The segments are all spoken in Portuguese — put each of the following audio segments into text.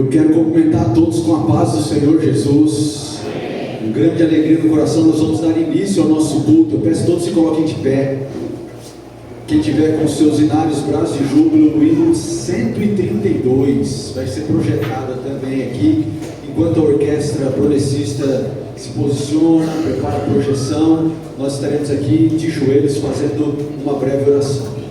Eu quero cumprimentar a todos com a paz do Senhor Jesus. Com grande alegria no coração, nós vamos dar início ao nosso culto. Eu peço que todos se coloquem de pé. Quem tiver com seus inários braços de júbilo, o hino 132 vai ser projetada também aqui, enquanto a orquestra progressista se posiciona, prepara a projeção. Nós estaremos aqui de joelhos fazendo uma breve oração.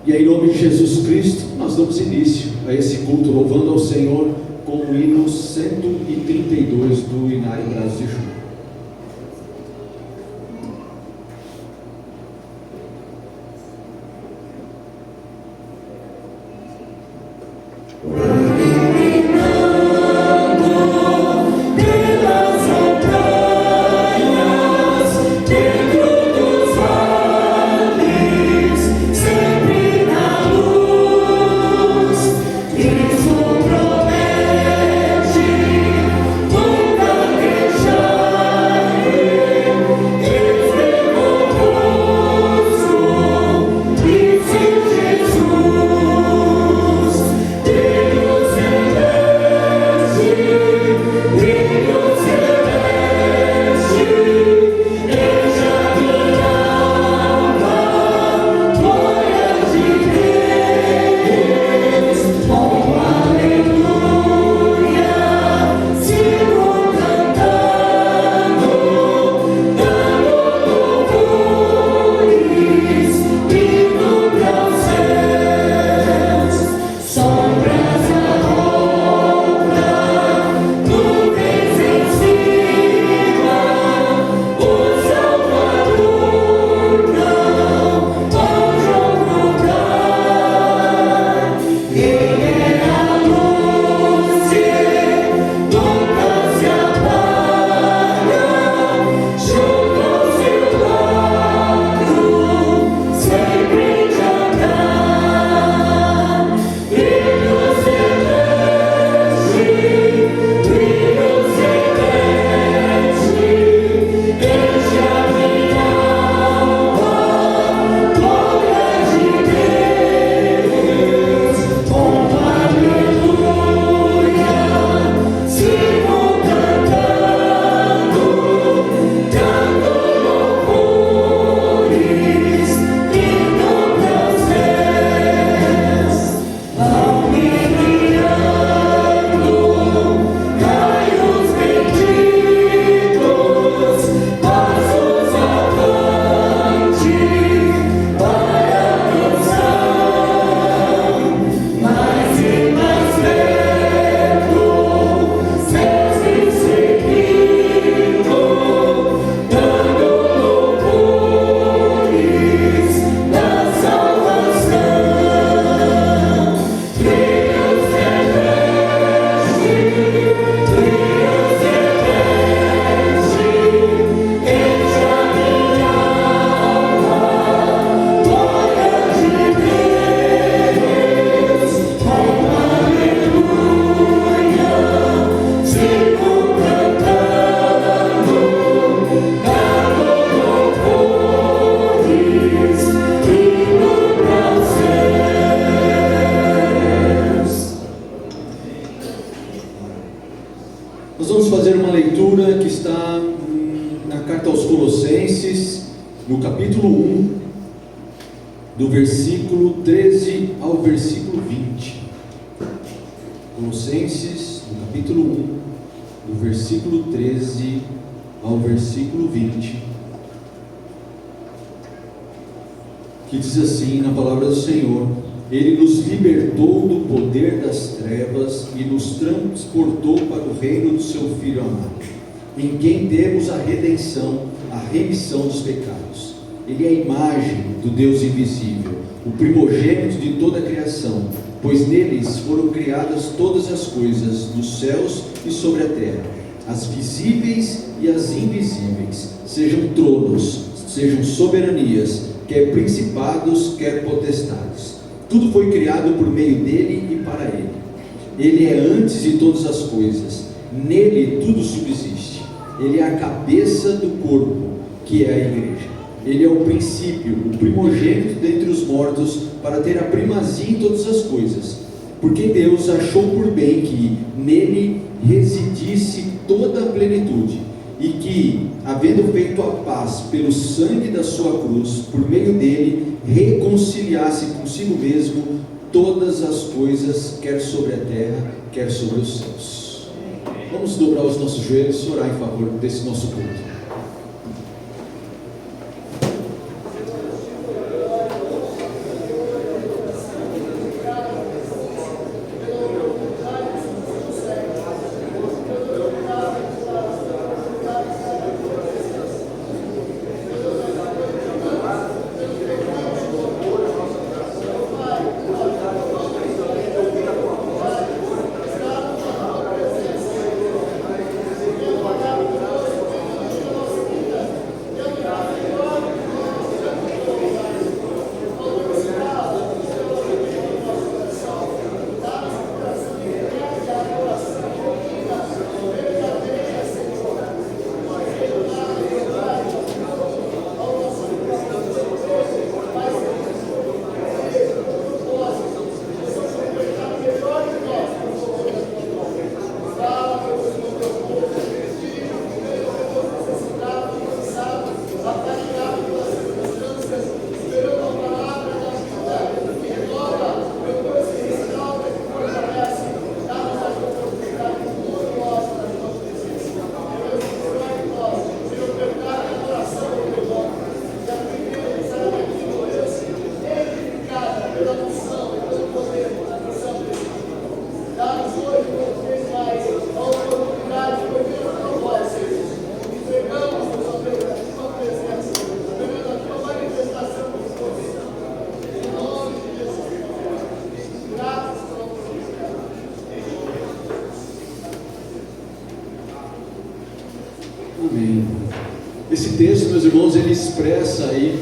E aí, em nome de Jesus Cristo, nós damos início a esse culto, louvando ao Senhor com o hino 132 do Inário Braços de Júbilo. No capítulo 1, do versículo 13 ao versículo 20. Colossenses, no capítulo 1, do versículo 13 ao versículo 20, que diz assim na palavra do Senhor: Ele nos libertou do poder das trevas e nos transportou para o reino do seu Filho amado, em quem temos a redenção, a remissão dos pecados. Ele é a imagem do Deus invisível, o primogênito de toda a criação, pois neles foram criadas todas as coisas, nos céus e sobre a terra, as visíveis e as invisíveis, sejam tronos, sejam soberanias, quer principados, quer potestades. Tudo foi criado por meio dele e para ele. Ele é antes de todas as coisas, nele tudo subsiste. Ele é a cabeça do corpo, que é a igreja. Ele é o princípio, o primogênito dentre os mortos, para ter a primazia em todas as coisas. Porque Deus achou por bem que nele residisse toda a plenitude, e que, havendo feito a paz pelo sangue da sua cruz, por meio dele, reconciliasse consigo mesmo todas as coisas, quer sobre a terra, quer sobre os céus. Vamos dobrar os nossos joelhos e orar em favor desse nosso culto. Amém. Esse texto, meus irmãos, ele expressa aí,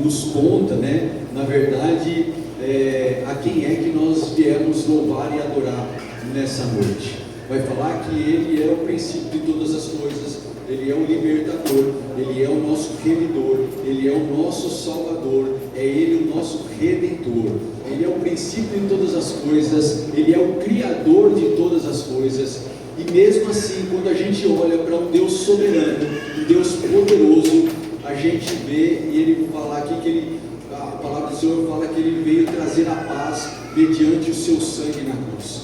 nos conta, né, na verdade, a quem é que nós viemos louvar e adorar nessa noite. Vai falar que ele é o princípio de todas as coisas, ele é o libertador, ele é o nosso remidor, ele é o nosso salvador, é ele o nosso redentor, ele é o princípio de todas as coisas, ele é o criador de todas as coisas. E mesmo assim, quando a gente olha para um Deus soberano, um Deus poderoso, a gente vê, e ele fala aqui que a palavra do Senhor fala que ele veio trazer a paz mediante o seu sangue na cruz.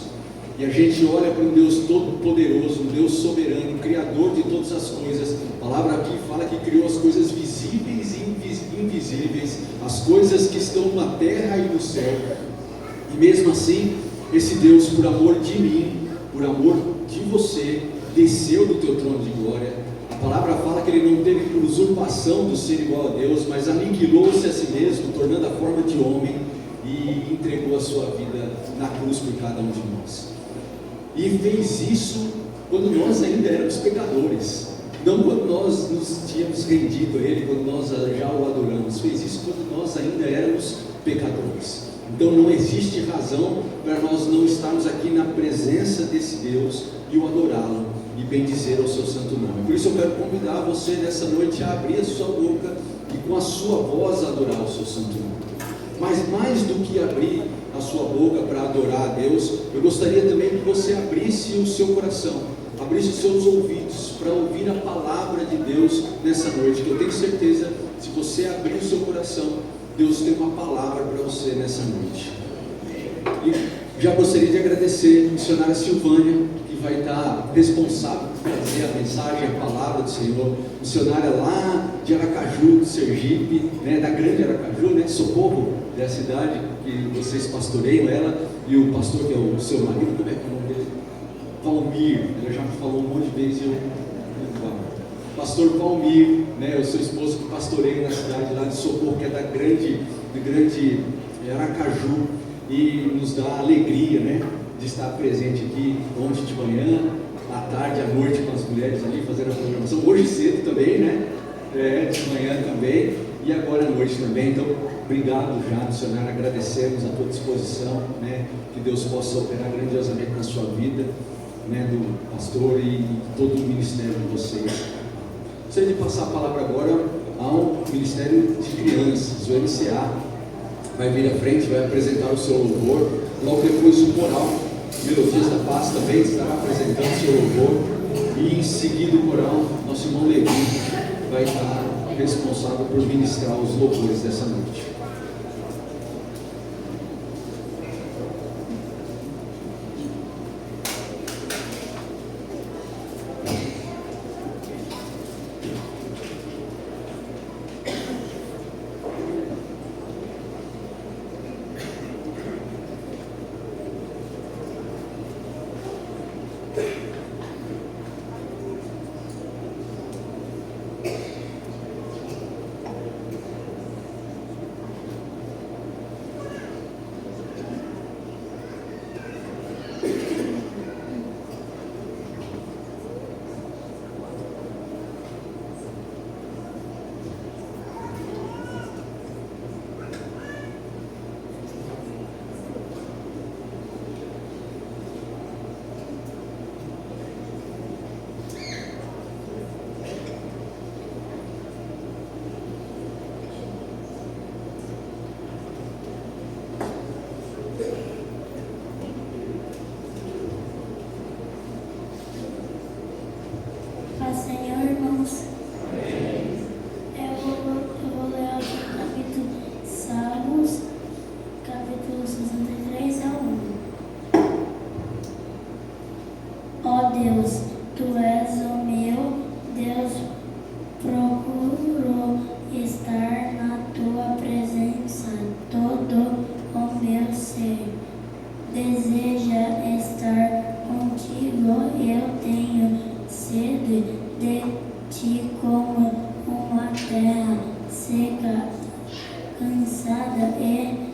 E a gente olha para um Deus todo poderoso, um Deus soberano, criador de todas as coisas. A palavra aqui fala que criou as coisas visíveis e invisíveis, as coisas que estão na terra e no céu. E mesmo assim, esse Deus, por amor de mim, por amor de você, desceu do teu trono de glória. A palavra fala que ele não teve por usurpação do ser igual a Deus, mas aniquilou-se a si mesmo, tornando a forma de homem, e entregou a sua vida na cruz por cada um de nós. E fez isso quando nós ainda éramos pecadores, não quando nós nos tínhamos rendido a Ele, quando nós já o adoramos. Fez isso quando nós ainda éramos pecadores. Então não existe razão para nós não estarmos aqui na presença desse Deus e o adorá-lo e bendizer ao seu santo nome. Por isso eu quero convidar você nessa noite a abrir a sua boca e com a sua voz adorar o seu santo nome. Mas mais do que abrir a sua boca para adorar a Deus, eu gostaria também que você abrisse o seu coração, abrisse os seus ouvidos para ouvir a palavra de Deus nessa noite, que eu tenho certeza, se você abrir o seu coração, Deus tem uma palavra para você nessa noite. E já gostaria de agradecer a missionária Silvânia, que vai estar responsável por trazer a mensagem, a palavra do Senhor. Missionária lá de Aracaju, Sergipe, né, da grande Aracaju, né, Socorro, da cidade que vocês pastoreiam, ela e o pastor que é o seu marido, como é que é o nome dele? Valmir, ela já me falou um monte de vezes e eu pastor Valmir, né, eu sou esposo que pastoreio na cidade lá de Socorro, que é da grande Aracaju, e nos dá alegria, né, de estar presente aqui ontem de manhã, à tarde, à noite com as mulheres ali fazendo a programação, hoje cedo também, né, de manhã também, e agora à noite também. Então, obrigado já, missionário, agradecemos a tua disposição, né, que Deus possa operar grandiosamente na sua vida, né, do pastor e todo o ministério de vocês. Gostaria de passar a palavra agora ao Ministério de Crianças, o MCA. Vai vir à frente, vai apresentar o seu louvor. Logo depois o coral Melodias da Paz também estará apresentando o seu louvor. E em seguida o coral, nosso irmão Levi vai estar responsável por ministrar os louvores dessa noite. Senhor, irmãos, eu vou ler aqui o capítulo Salmos, capítulo 63 ao 1. Ó Deus, Tu és o meu Deus, procuro estar na Tua presença, todo o meu ser deseja estar contigo, eu tenho sede de ti como uma terra seca, cansada e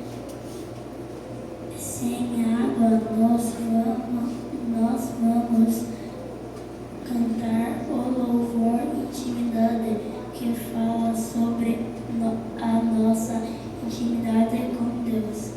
sem água. Nós vamos cantar o louvor intimidade que fala sobre a nossa intimidade com Deus.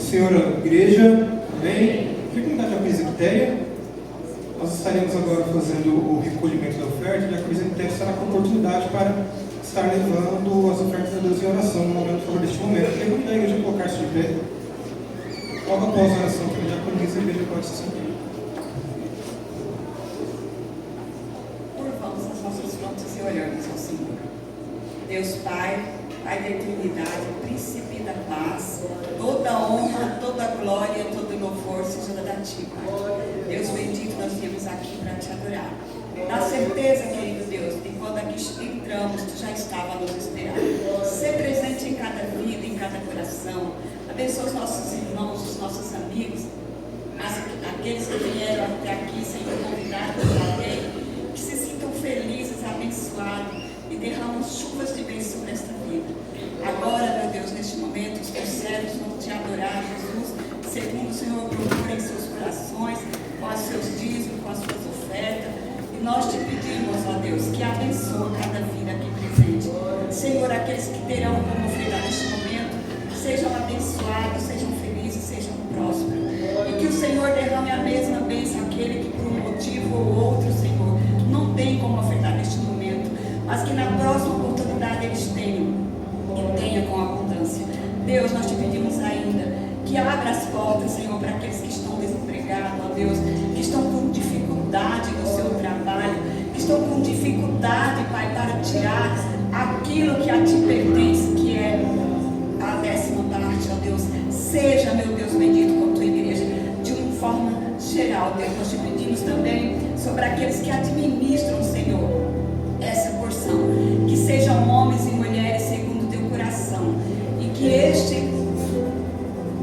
Senhor à igreja, amém? Que comunidade da presbitéria, nós estaremos agora fazendo o recolhimento da oferta, e a presbitéria estará com oportunidade para estar levando as ofertas a Deus em oração no momento, por deste momento. Eu convido a igreja a colocar-se de pé. Logo após a oração, que já comigo, a igreja pode se sentir. Curvamos as nossas frontes e olhamos ao Senhor. Deus Pai, Pai da eternidade, Príncipe da paz, toda honra, toda glória, todo louvor seja dado a Ti, Pai. Deus bendito, nós viemos aqui para Te adorar. Na certeza, querido Deus, de quando aqui entramos, Tu já estava a nos esperar. Ser presente em cada vida, em cada coração. Abençoa os nossos irmãos, os nossos amigos, aqueles que vieram até aqui, Senhor, convidados por alguém, que se sintam felizes, abençoados e derramam chuvas de bênção sobre esta vida. Agora, meu Deus, neste momento, os teus servos vão Te adorar, Jesus, segundo o Senhor procura em seus corações, com os seus dízimos, com as suas ofertas. E nós Te pedimos, ó Deus, que abençoe cada vida aqui presente. Senhor, aqueles que terão como ofertar neste momento, sejam abençoados, sejam felizes, sejam prósperos. E que o Senhor derrame a mesma bênção àquele que por um motivo ou outro, Senhor, não tem como ofertar neste momento, mas que na próxima oportunidade eles tenham, e tenha com abundância. Deus, nós Te pedimos ainda que abra as portas, Senhor, para aqueles que estão desempregados, ó Deus, que estão com dificuldade no seu trabalho, que estão com dificuldade, Pai, para tirar aquilo que a Ti pertence, que é a 10ª parte, ó Deus. Seja, meu Deus bendito, com a Tua igreja, de uma forma geral, Deus. Nós Te pedimos também sobre aqueles que administram, Senhor, essa porção, que sejam homens e mulheres segundo o Teu coração, e que este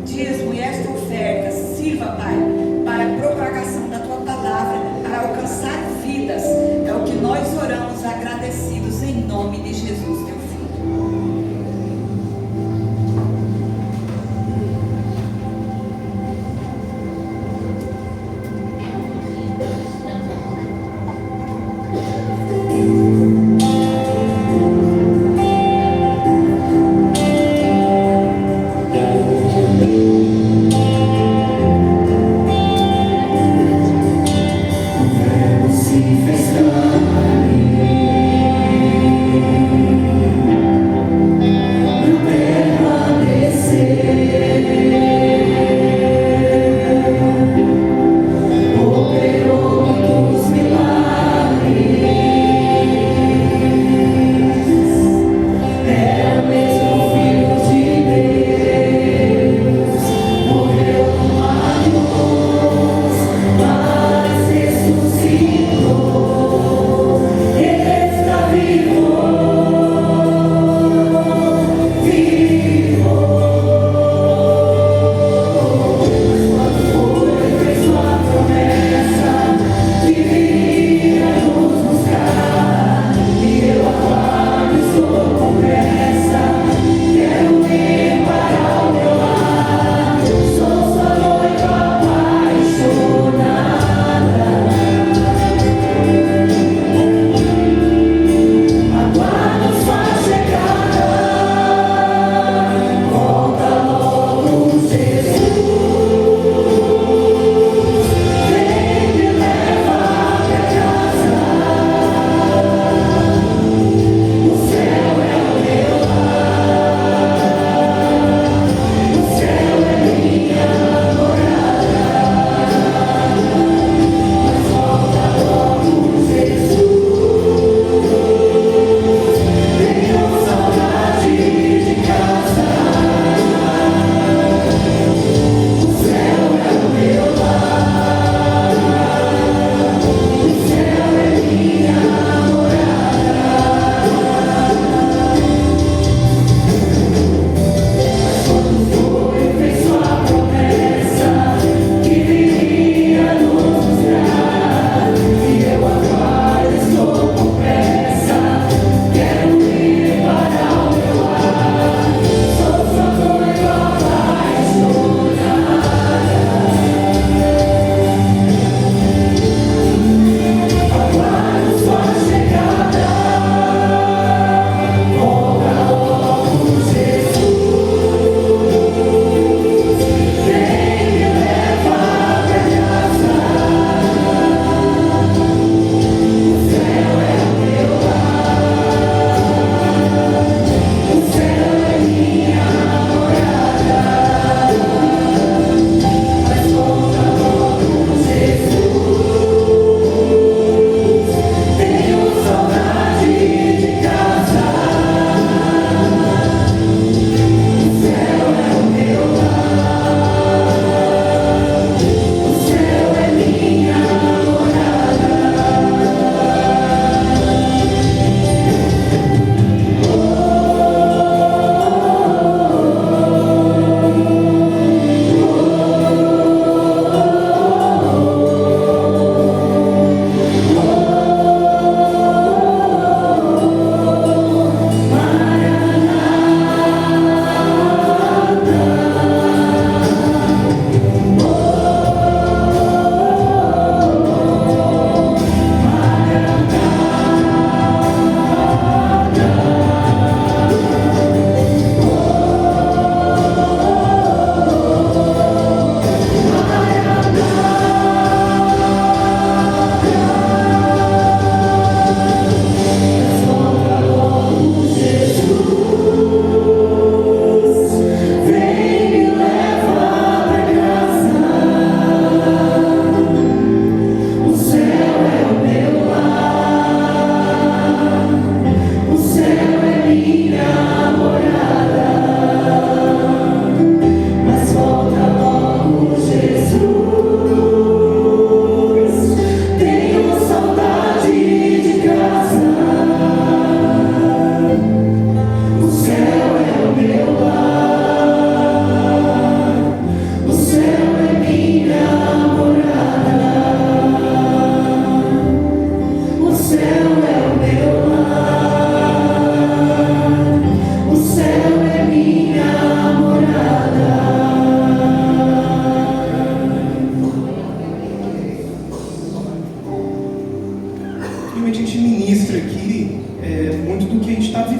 dízimo e esta oferta sirva, Pai, para a propagação da Tua palavra, para alcançar vidas. É o que nós oramos agradecidos em nome de Jesus, Teu Filho.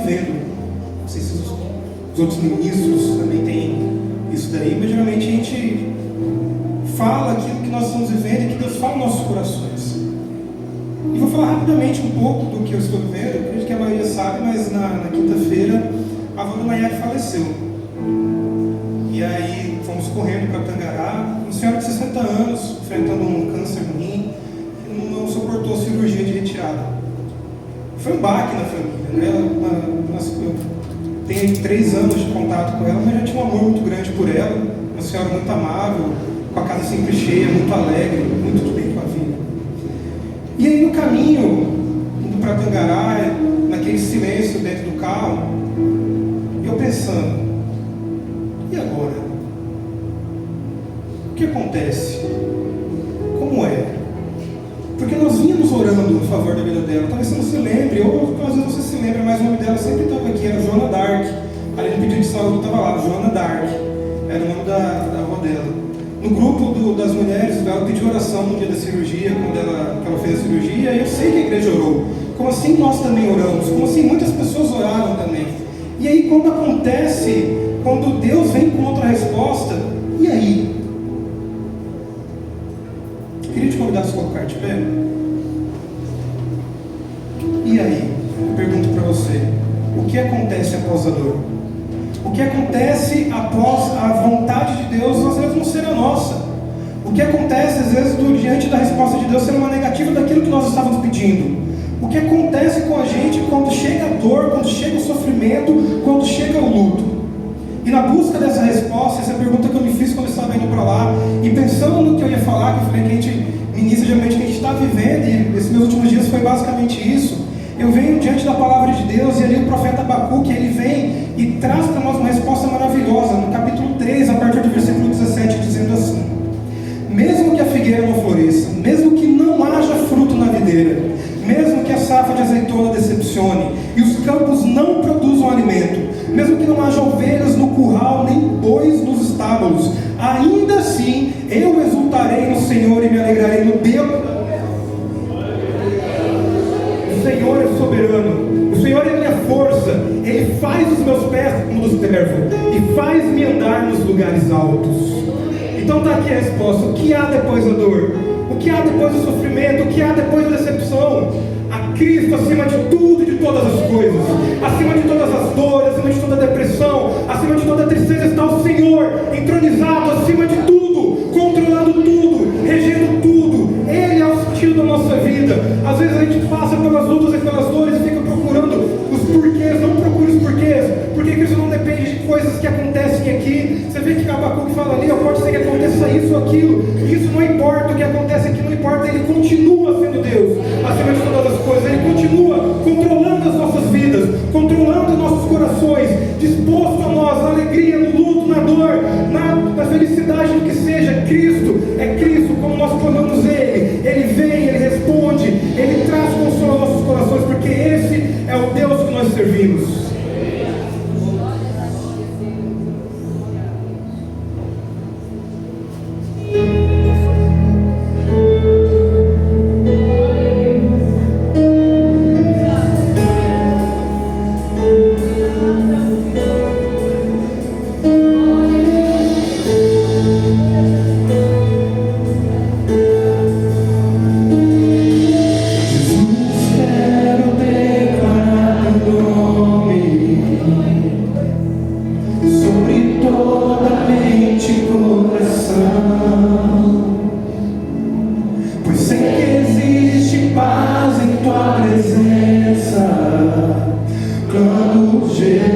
vivendo. Não sei se os outros ministros também têm isso daí, mas geralmente a gente fala aquilo que nós estamos vivendo e que Deus fala nos nossos corações. E vou falar rapidamente um pouco do que eu estou vivendo. Eu acredito que a maioria sabe, mas na quinta-feira a avó do Maiara faleceu. E aí fomos correndo para Tangará, uma senhora de 60 anos, enfrentando um câncer no rim, que não suportou a cirurgia de retirada. Foi um baque na família, né? Eu tenho 3 anos de contato com ela, mas já tinha um amor muito grande por ela, uma senhora muito amável, com a casa sempre cheia, muito alegre, muito do bem com a vida. E aí no caminho, indo para Tangará, naquele silêncio dentro do carro, eu pensando, e agora? O que acontece? Como é? Porque nós vínhamos orando a favor da vida dela. Talvez você não se lembre, ou às vezes você se lembra, mas o nome dela sempre estava aqui, era Joana Dark. Ali no pedido de saúde estava lá, Joana Dark. Era o nome da avó dela. No grupo das mulheres, ela pediu oração no dia da cirurgia, quando ela fez a cirurgia, e eu sei que a igreja orou. Como assim nós também oramos? Como assim muitas pessoas oraram também? E aí quando acontece, quando Deus vem com outra resposta, e aí? Queria te convidar a se colocar de pé. E aí? Eu pergunto para você, o que acontece após a dor? O que acontece após a vontade de Deus, às vezes não ser a nossa? O que acontece, às vezes, diante da resposta de Deus ser uma negativa daquilo que nós estávamos pedindo? O que acontece com a gente quando chega a dor, quando chega o sofrimento, quando chega o luto? E na busca dessa resposta, essa pergunta que eu me fiz quando eu estava indo para lá, e pensando no que eu ia falar, que eu falei que a gente ministra geralmente que a gente está vivendo, e esses meus últimos dias foi basicamente isso. Eu venho diante da palavra de Deus, e ali o profeta Abacuque, ele vem e traz para nós uma resposta maravilhosa, no capítulo 3, a partir do versículo 17, dizendo assim: mesmo que a figueira não floresça, mesmo que não haja fruto na videira, mesmo que a safra de azeitona decepcione, e os campos não produzam alimento, mesmo que não haja ovelhas no curral, nem bois nos estábulos, ainda assim eu exultarei no Senhor e me alegrarei no Deus. O Senhor é soberano, o Senhor é a minha força, Ele faz os meus pés como dos servos, e faz-me andar nos lugares altos. Então está aqui a resposta: o que há depois da dor? O que há depois do sofrimento? O que há depois da decepção? A Cristo acima de tudo e de todas as coisas, acima de todas as dores, acima de toda a depressão, acima de toda a tristeza está o Senhor, entronizado acima de tudo, controlando tudo, regendo tudo. Ele é o sentido da nossa vida. Às vezes a gente passa pelas lutas e pelas dores e fica procurando os porquês. Não procure os porquês, porque isso não depende de coisas que acontecem aqui. Você vê que Abacuque fala ali, pode ser que aconteça isso ou aquilo, isso não importa. O que acontece aqui não importa. Ele continua sendo Deus acima de todas as coisas. Ele continua controlando as nossas vidas, controlando os nossos corações, disposto a nós, na alegria, no luto, na dor, na felicidade, no que seja. Cristo é Cristo, como nós clamamos Ele vem, Ele responde, Ele traz consolo aos nossos corações, porque esse é o Deus que nós servimos. Clamo Jesus.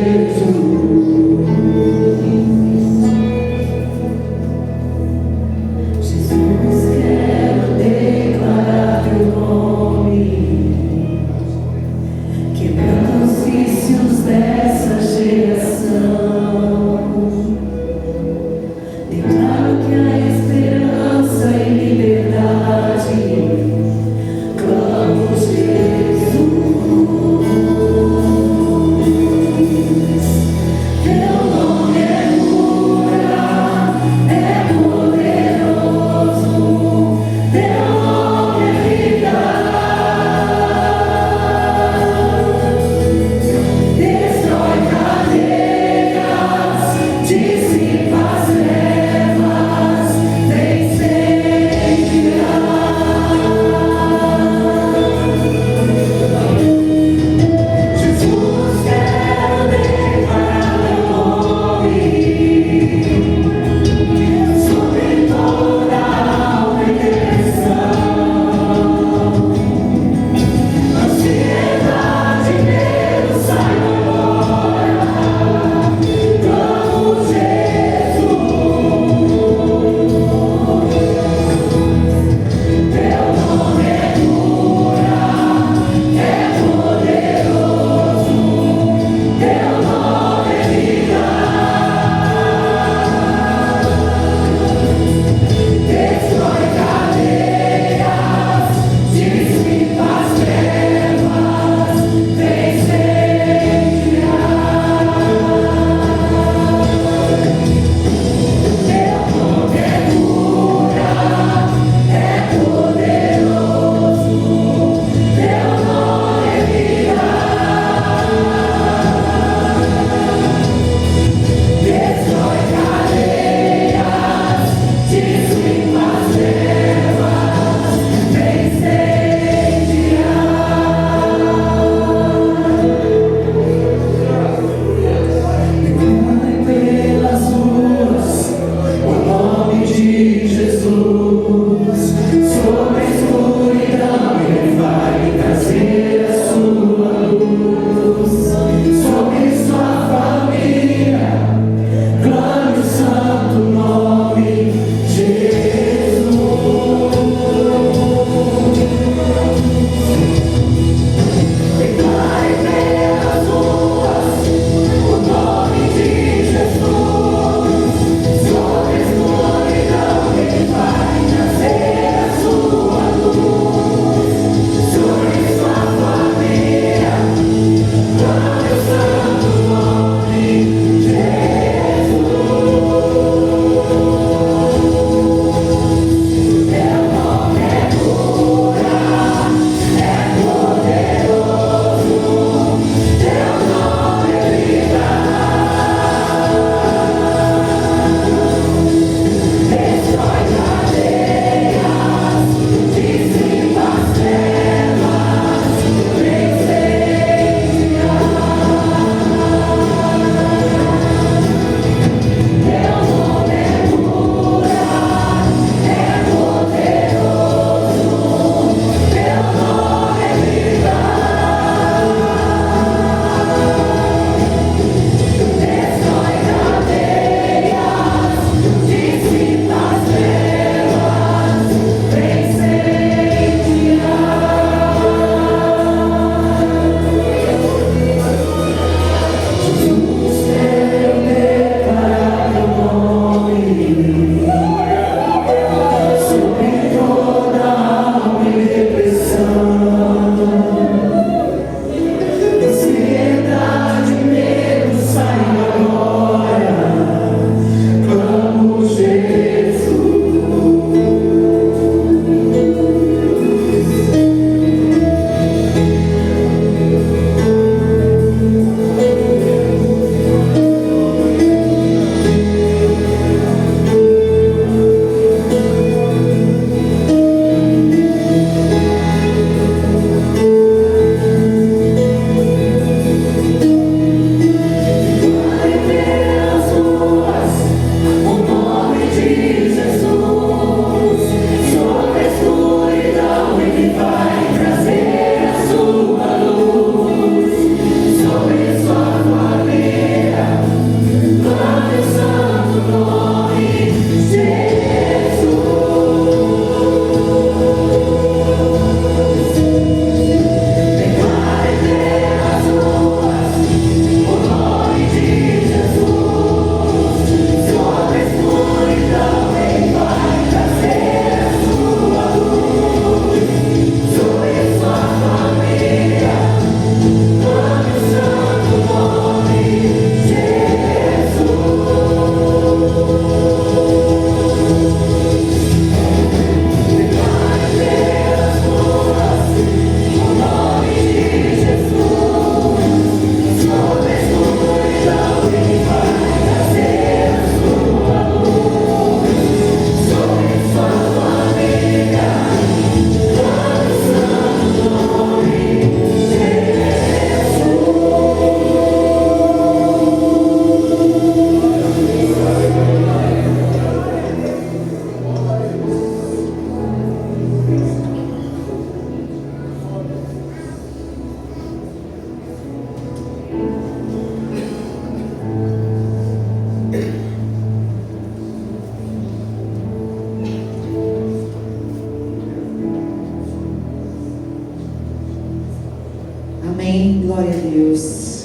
Amém. Glória a Deus.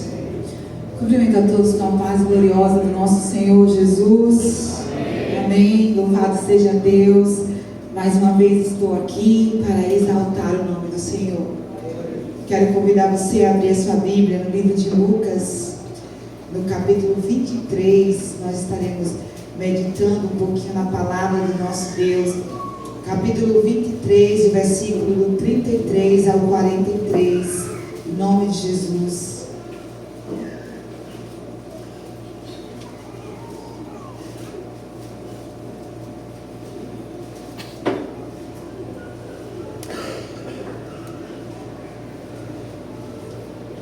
Cumprimento a todos com a paz gloriosa do nosso Senhor Jesus. Amém. Louvado seja Deus. Mais uma vez estou aqui para exaltar o nome do Senhor. Quero convidar você a abrir a sua Bíblia no livro de Lucas, no capítulo 23. Nós estaremos meditando um pouquinho na palavra do nosso Deus. Capítulo 23, o versículo do 33 ao 43. Em nome de Jesus.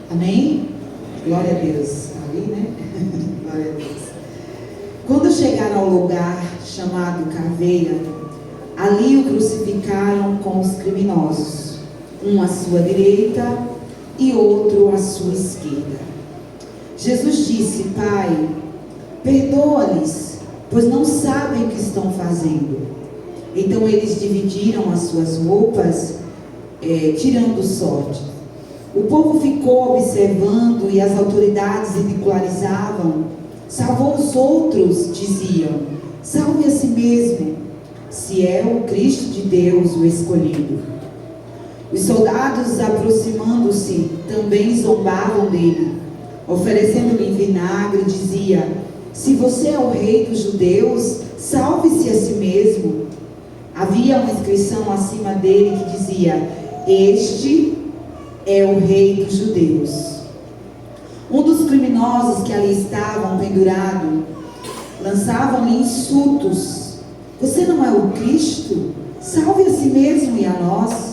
Amém? Glória a Deus. Ali, né? Glória a Deus. Quando chegaram ao lugar chamado Caveira, ali o crucificaram com os criminosos, um à sua direita e outro à sua esquerda. Jesus disse: Pai, perdoa-lhes, pois não sabem o que estão fazendo. Então eles dividiram as suas roupas, tirando sorte. O povo ficou observando e as autoridades ridicularizavam. Salvou os outros, diziam. Salve a si mesmo, se é o Cristo de Deus, o escolhido. Os soldados, aproximando-se, também zombavam dele. Oferecendo-lhe vinagre, dizia: se você é o rei dos judeus, salve-se a si mesmo. Havia uma inscrição acima dele que dizia: este é o rei dos judeus. Um dos criminosos que ali estavam pendurado lançavam-lhe insultos: você não é o Cristo? Salve a si mesmo e a nós.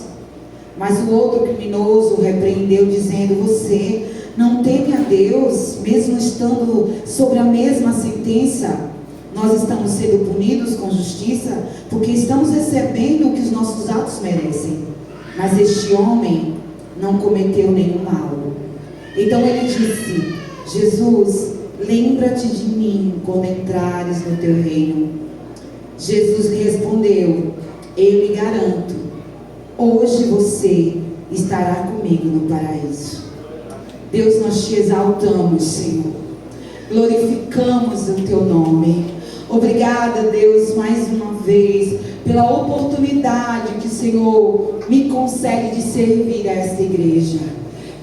Mas o outro criminoso repreendeu, dizendo: você não teme a Deus, mesmo estando sobre a mesma sentença? Nós estamos sendo punidos com justiça, porque estamos recebendo o que os nossos atos merecem. Mas este homem não cometeu nenhum mal. Então ele disse: Jesus, lembra-te de mim quando entrares no teu reino. Jesus lhe respondeu: eu lhe garanto, hoje você estará comigo no paraíso. Deus, nós te exaltamos, Senhor. Glorificamos o teu nome. Obrigada, Deus, mais uma vez, pela oportunidade que o Senhor me concede de servir a esta igreja.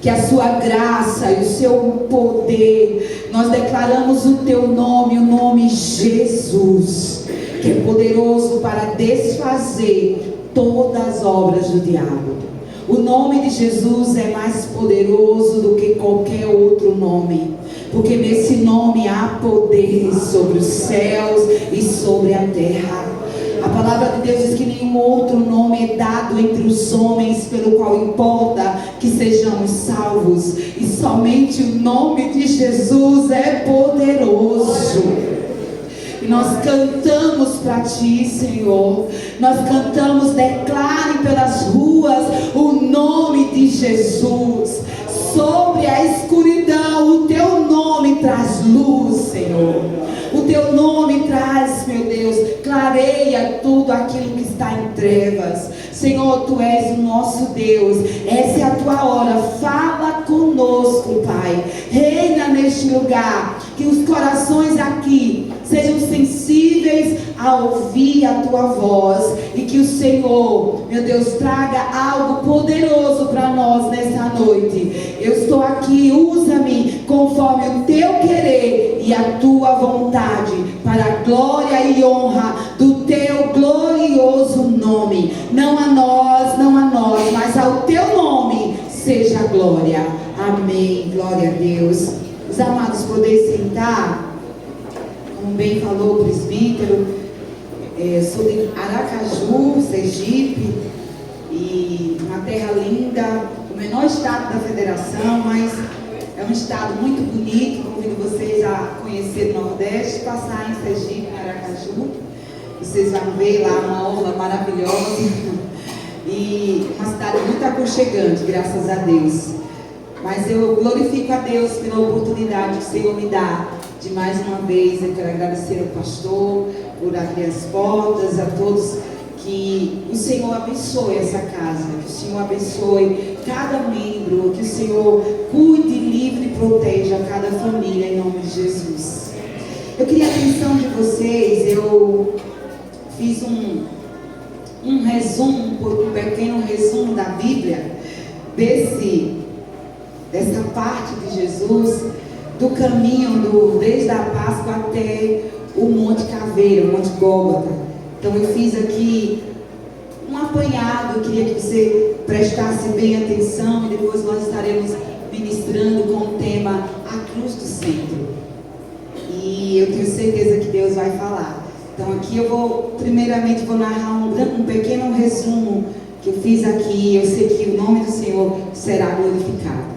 Que a sua graça e o seu poder, nós declaramos o teu nome, o nome Jesus, que é poderoso para desfazer todas as obras do diabo. O nome de Jesus é mais poderoso do que qualquer outro nome, porque nesse nome há poder sobre os céus e sobre a terra. A palavra de Deus diz que nenhum outro nome é dado entre os homens pelo qual importa que sejamos salvos, e somente o nome de Jesus é poderoso. E nós cantamos para ti, Senhor. Nós cantamos: declarem pelas ruas o nome de Jesus. Sobre a escuridão, o teu nome traz luz, Senhor. O teu nome traz, meu Deus, clareia tudo aquilo que está em trevas. Senhor, tu és o nosso Deus. Essa é a tua hora. Fala conosco, Pai. Reina neste lugar. Que os corações aqui sejam sensíveis a ouvir a tua voz. E que o Senhor, meu Deus, traga algo poderoso para nós nessa noite. Eu estou aqui, usa-me conforme o teu querer e a tua vontade, para a glória e honra do teu glorioso nome. Não a nós, mas ao teu nome seja a glória. Amém. Glória a Deus. Os amados, poder sentar. Como bem falou o presbítero, sou de Aracaju, Sergipe, e uma terra linda, o menor estado da federação, mas é um estado muito bonito. Convido vocês a conhecer o Nordeste, passar em Sergipe, em Aracaju. Vocês vão ver lá uma orla maravilhosa e uma cidade muito aconchegante, graças a Deus. Mas eu glorifico a Deus pela oportunidade que o Senhor me dá de mais uma vez. Eu quero agradecer ao pastor por abrir as portas, a todos que o Senhor abençoe essa casa, que o Senhor abençoe cada membro, que o Senhor cuide, livre e proteja cada família em nome de Jesus. Eu queria a atenção de vocês, eu fiz um pequeno resumo da Bíblia, dessa parte de Jesus, do caminho desde a Páscoa até o Monte Caveira, o Monte Gólgota. Então eu fiz aqui um apanhado, eu queria que você prestasse bem atenção e depois nós estaremos ministrando com o tema A Cruz do Centro. E eu tenho certeza que Deus vai falar. Então aqui eu primeiramente vou narrar um pequeno resumo que eu fiz aqui. Eu sei que o nome do Senhor será glorificado.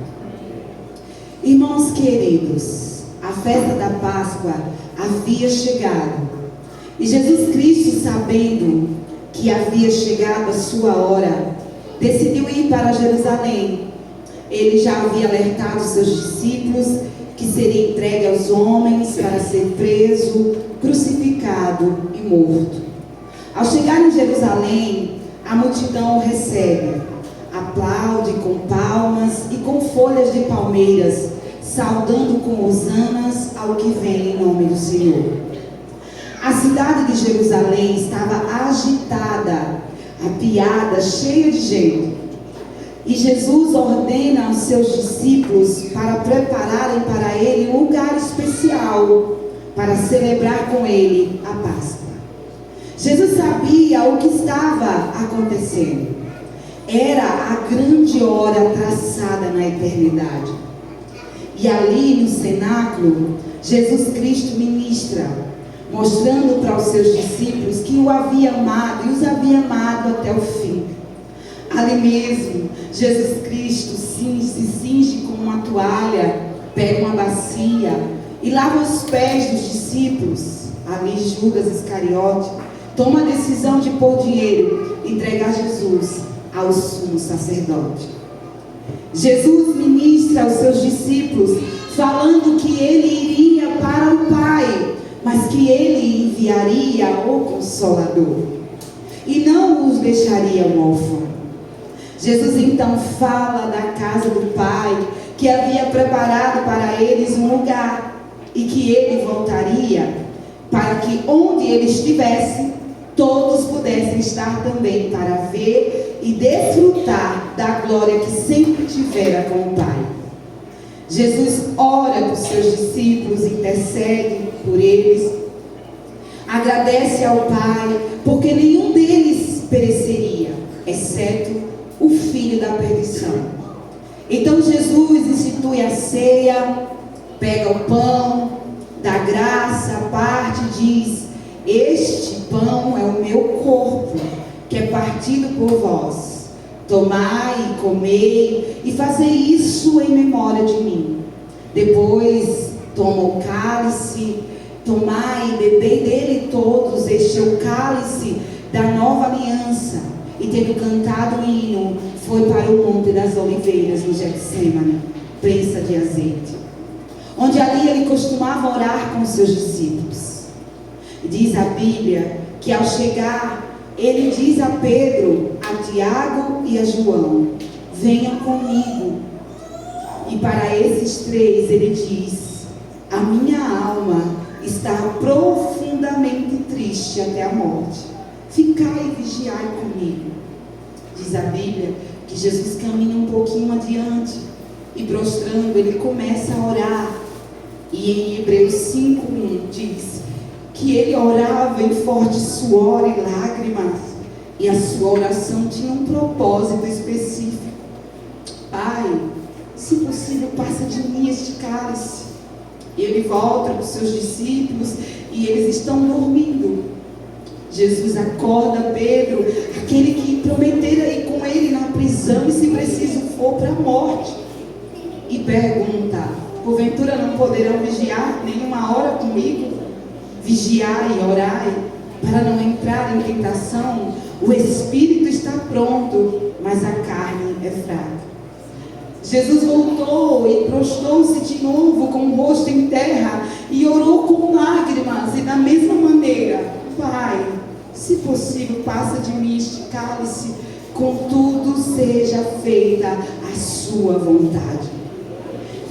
Irmãos queridos, a festa da Páscoa havia chegado. E Jesus Cristo, sabendo que havia chegado a sua hora, decidiu ir para Jerusalém. Ele já havia alertado seus discípulos que seria entregue aos homens para ser preso, crucificado e morto. Ao chegar em Jerusalém, a multidão o recebe, aplaude com palmas e com folhas de palmeiras, saudando com hosanas ao que vem em nome do Senhor. A cidade de Jerusalém estava agitada, apiada, cheia de gente. E Jesus ordena aos seus discípulos para prepararem para ele um lugar especial para celebrar com ele a Páscoa. Jesus sabia o que estava acontecendo. Era a grande hora traçada na eternidade. E ali no cenáculo, Jesus Cristo ministra, mostrando para os seus discípulos que o havia amado e os havia amado até o fim. Ali mesmo, Jesus Cristo se cinge com uma toalha, pega uma bacia e lava os pés dos discípulos. Ali Judas Iscariote toma a decisão de pôr dinheiro e entregar Jesus ao sumo sacerdote. Jesus ministra aos seus discípulos, falando que ele iria para o Pai, mas que ele enviaria o Consolador e não os deixaria órfãos. Jesus então fala da casa do Pai, que havia preparado para eles um lugar e que ele voltaria para que onde ele estivesse, todos pudessem estar também para ver e desfrutar da glória que sempre tivera com o Pai. Jesus ora por seus discípulos, intercede por eles, agradece ao Pai, porque nenhum deles pereceria, exceto o filho da perdição. Então Jesus institui a ceia, pega o pão, dá graça, parte e diz: este pão é o meu corpo, que é partido por vós. Tomai e comei, e fazei isso em memória de mim. Depois toma o cálice, tomai e bebei dele todos, este é o cálice da nova aliança. E tendo cantado o hino, foi para o Monte das Oliveiras, no Getsêmani, prensa de azeite, onde ali ele costumava orar com os seus discípulos. Diz a Bíblia que ao chegar, ele diz a Pedro, a Tiago e a João: venham comigo. E para esses três ele diz: a minha alma está profundamente triste até a morte. Ficai e vigiai comigo. Diz a Bíblia que Jesus caminha um pouquinho adiante e prostrando, ele começa a orar. E em Hebreus 5:1 diz que ele orava em forte suor e lágrimas, e a sua oração tinha um propósito específico: Pai, se possível, passa de mim este cálice. E ele volta para os seus discípulos e eles estão dormindo. Jesus acorda Pedro, aquele que prometera ir com ele na prisão e, se preciso for, para a morte, e pergunta: porventura não poderão vigiar nenhuma hora comigo? Vigiai e orai, para não entrar em tentação. O espírito está pronto, mas a carne é fraca. Jesus voltou e prostrou-se de novo com o rosto em terra e orou com lágrimas, e da mesma maneira: Pai, se possível, passa de mim este cálice, contudo seja feita a sua vontade.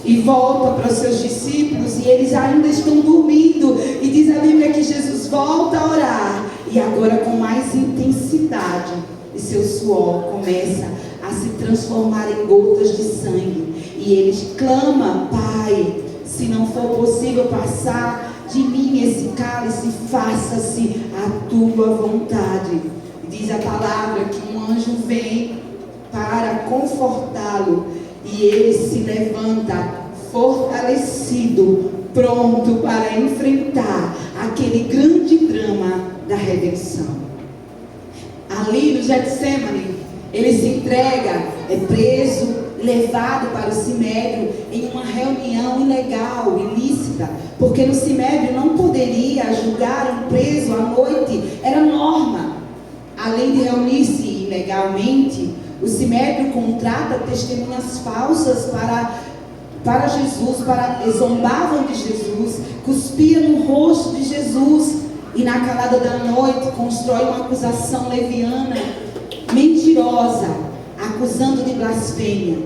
E volta para os seus discípulos, e eles ainda estão dormindo, e diz a Bíblia que Jesus volta a orar, e agora com mais intensidade, e seu suor começa a se transformar em gotas de sangue, e eles clamam: Pai, se não for possível passar de mim esse cálice, faça-se a tua vontade. Diz a palavra que um anjo vem para confortá-lo, e ele se levanta fortalecido, pronto para enfrentar aquele grande drama da redenção. Ali no Getsemane, ele se entrega, é preso, levado para o Sinédrio em uma reunião ilegal, ilícita, porque no Sinédrio não poderia julgar um preso à noite, era norma. Além de reunir-se ilegalmente, o Sinédrio contrata testemunhas falsas para Jesus, zombavam de Jesus, cuspia no rosto de Jesus, e na calada da noite constrói uma acusação leviana, mentirosa, acusando de blasfêmia.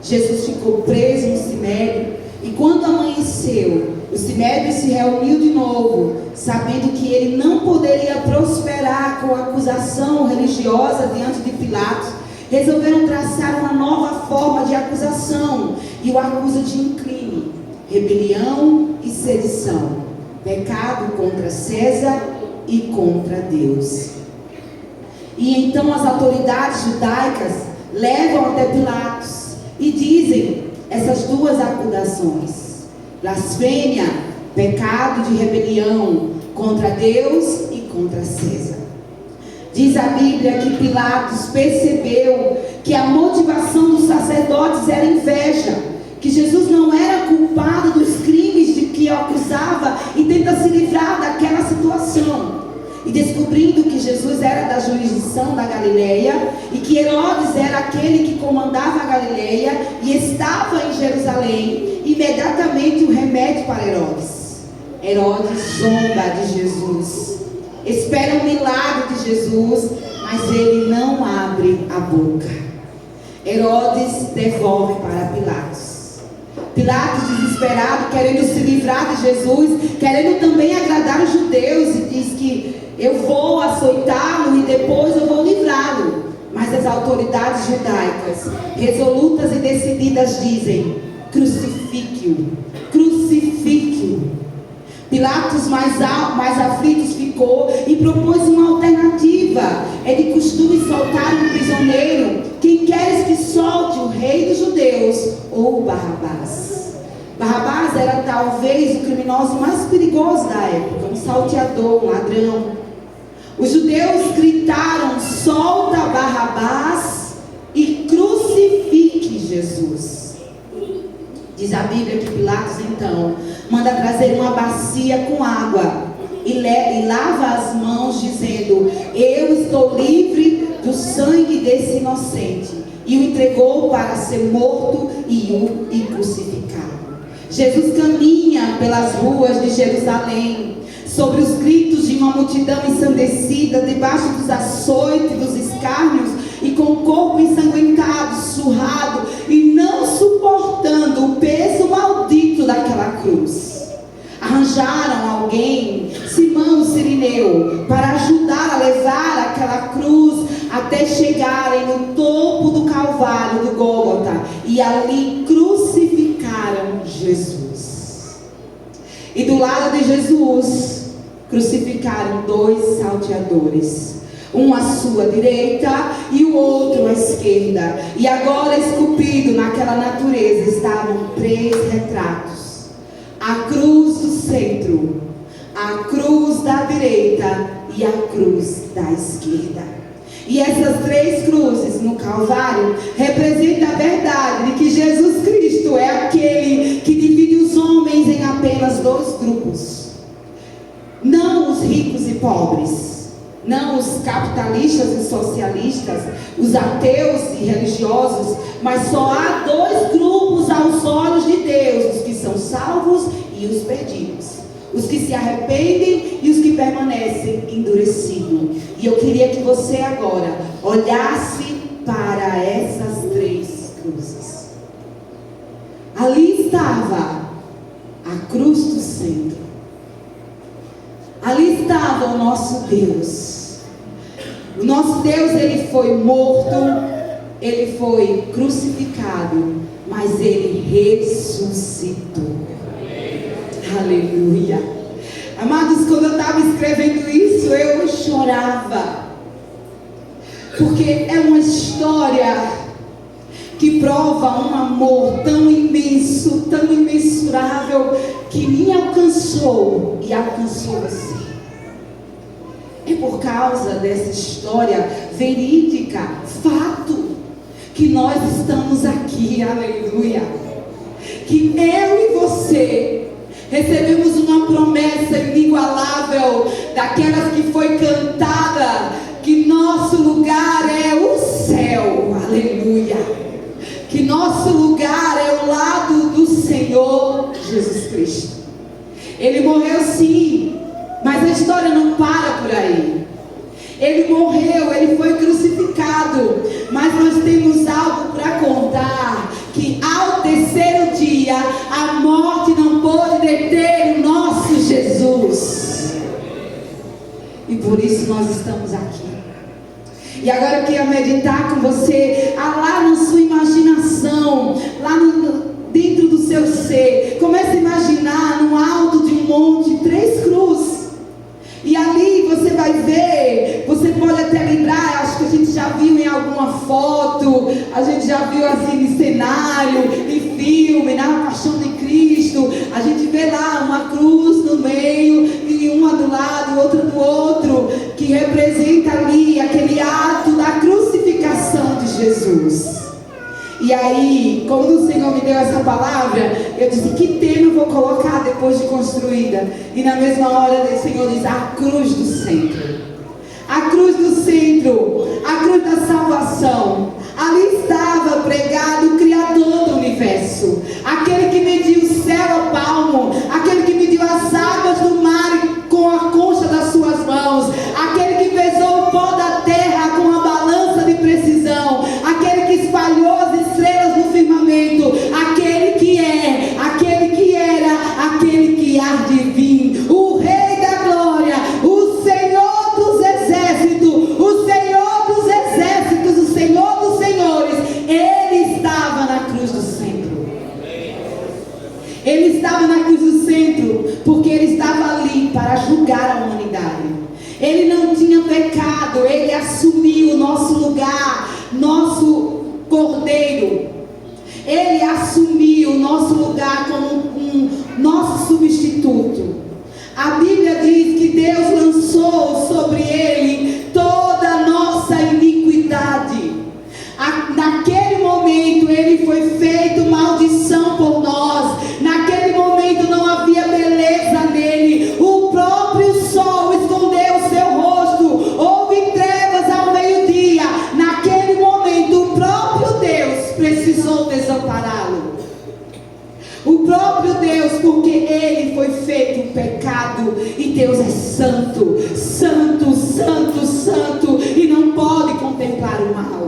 Jesus ficou preso no Sinédrio, e quando amanheceu, o Sinédrio se reuniu de novo, sabendo que ele não poderia prosperar com a acusação religiosa diante de Pilatos. Resolveram traçar uma nova forma de acusação, e o acusa de um crime: rebelião e sedição, pecado contra César e contra Deus. E então as autoridades judaicas levam até Pilatos e dizem essas duas acusações: blasfêmia, pecado de rebelião contra Deus e contra César. Diz a Bíblia que Pilatos percebeu que a motivação dos sacerdotes era inveja, que Jesus não era culpado dos crimes de que o acusava, e tenta se livrar daquela situação. E descobrindo que Jesus era da jurisdição da Galileia, e que Herodes era aquele que comandava a Galileia e estava em Jerusalém, imediatamente o remete para Herodes. Herodes zomba de Jesus, espera um milagre de Jesus, mas ele não abre a boca. Herodes devolve para Pilatos. Pilatos, desesperado, querendo se livrar de Jesus, querendo também agradar os judeus, e diz que eu vou açoitá-lo e depois eu vou livrá-lo. Mas as autoridades judaicas, resolutas e decididas, dizem: crucifique-o, crucifique-o. Pilatos, mais aflitos, ficou e propôs uma alternativa. É de costume soltar um prisioneiro. Quem queres que solte, o rei dos judeus ou Barrabás? Barrabás era talvez o criminoso mais perigoso da época, um salteador, um ladrão. Os judeus gritaram: solta Barrabás e crucifique Jesus. Diz a Bíblia que Pilatos então manda trazer uma bacia com água e lava as mãos, dizendo: eu estou livre do sangue desse inocente. E o entregou para ser morto e crucificado. Jesus caminha pelas ruas de Jerusalém, sobre os gritos de uma multidão ensandecida, debaixo dos açoites, dos escárnios, e com o corpo ensanguentado, surrado, e não suportando o peso maldito daquela cruz. Arranjaram alguém, Simão Cirineu, para ajudar a levar aquela cruz até chegarem no topo do Calvário, do Gólgota, e ali crucificaram Jesus. E do lado de Jesus crucificaram dois salteadores, um à sua direita e o outro à esquerda. E agora, esculpido naquela natureza, estavam 3 retratos: a cruz do centro, a cruz da direita e a cruz da esquerda. E essas 3 cruzes no Calvário representam a verdade de que Jesus Cristo é aquele que divide os homens em apenas 2 grupos. Não os ricos e pobres, não os capitalistas e socialistas, os ateus e religiosos, mas só há 2 grupos aos olhos de Deus: os que são salvos e os perdidos. os que se arrependem e os que permanecem endurecidos. E eu queria que você agora olhasse para essas 3 cruzes. Ali estava a cruz do centro. Ali estava o nosso Deus. O nosso Deus, ele foi morto, ele foi crucificado, mas ele ressuscitou. Aleluia. Amados, quando eu estava escrevendo isso, eu chorava. Porque é uma história que prova um amor tão imenso, tão imensurável, que me alcançou e alcançou você. É por causa dessa história verídica, fato, que nós estamos aqui, aleluia. Que eu e você recebemos uma promessa inigualável, daquelas que foi cantada, que nosso lugar é o céu, aleluia. Que nosso lugar é o lado do Senhor Jesus Cristo. Ele morreu sim, mas a história não para por aí. Ele morreu, ele foi crucificado, mas nós temos algo para contar, que ao terceiro dia, a morte não pôde deter o nosso Jesus. E por isso nós estamos aqui. E agora eu queria meditar com você, lá na sua imaginação, lá dentro do seu ser. Comece a imaginar no alto de um monte 3 cruzes. E ali você vai ver, você pode até lembrar, acho que a gente já viu em alguma foto, a gente já viu assim em cenário, em filme, na Paixão de Cristo, a gente vê lá uma cruz no meio, e uma do lado, outra do outro, que representa ali aquele ato da crucificação de Jesus. E aí, quando o Senhor me deu essa palavra, eu disse, que tema eu vou colocar depois de construída? E na mesma hora o Senhor diz, a cruz do centro. A cruz do centro, a cruz da salvação. Ali estava pregado o Criador do universo, aquele que mediu o céu ao palmo, aquele que mediu as águas do mar com a concha das suas mãos, aquele que pesou o pó da terra com a balança de precisão, aquele que espalhou as estrelas no firmamento, aquele que é, aquele que era, aquele que há de vir, o Rei da Glória, o Senhor dos Exércitos, o Senhor dos Exércitos, o Senhor dos Senhores. Ele estava na cruz do centro. Ele estava na cruz do centro porque ele estava ali para julgar a humanidade. Ele não tinha pecado, ele assumiu o nosso lugar, nosso cordeiro. Ele assumiu o nosso lugar como nosso substituto. A Bíblia diz que Deus lançou sobre ele toda a nossa iniquidade. Naquele momento ele foi feito maldição por nós. Naquele momento não havia beleza nele. O próprio sol escondeu o seu rosto. Houve trevas ao meio-dia. Naquele momento o próprio Deus precisou desampará-lo. O próprio Deus, porque ele foi feito um pecado. E Deus é santo, santo, santo, santo, e não pode contemplar o mal.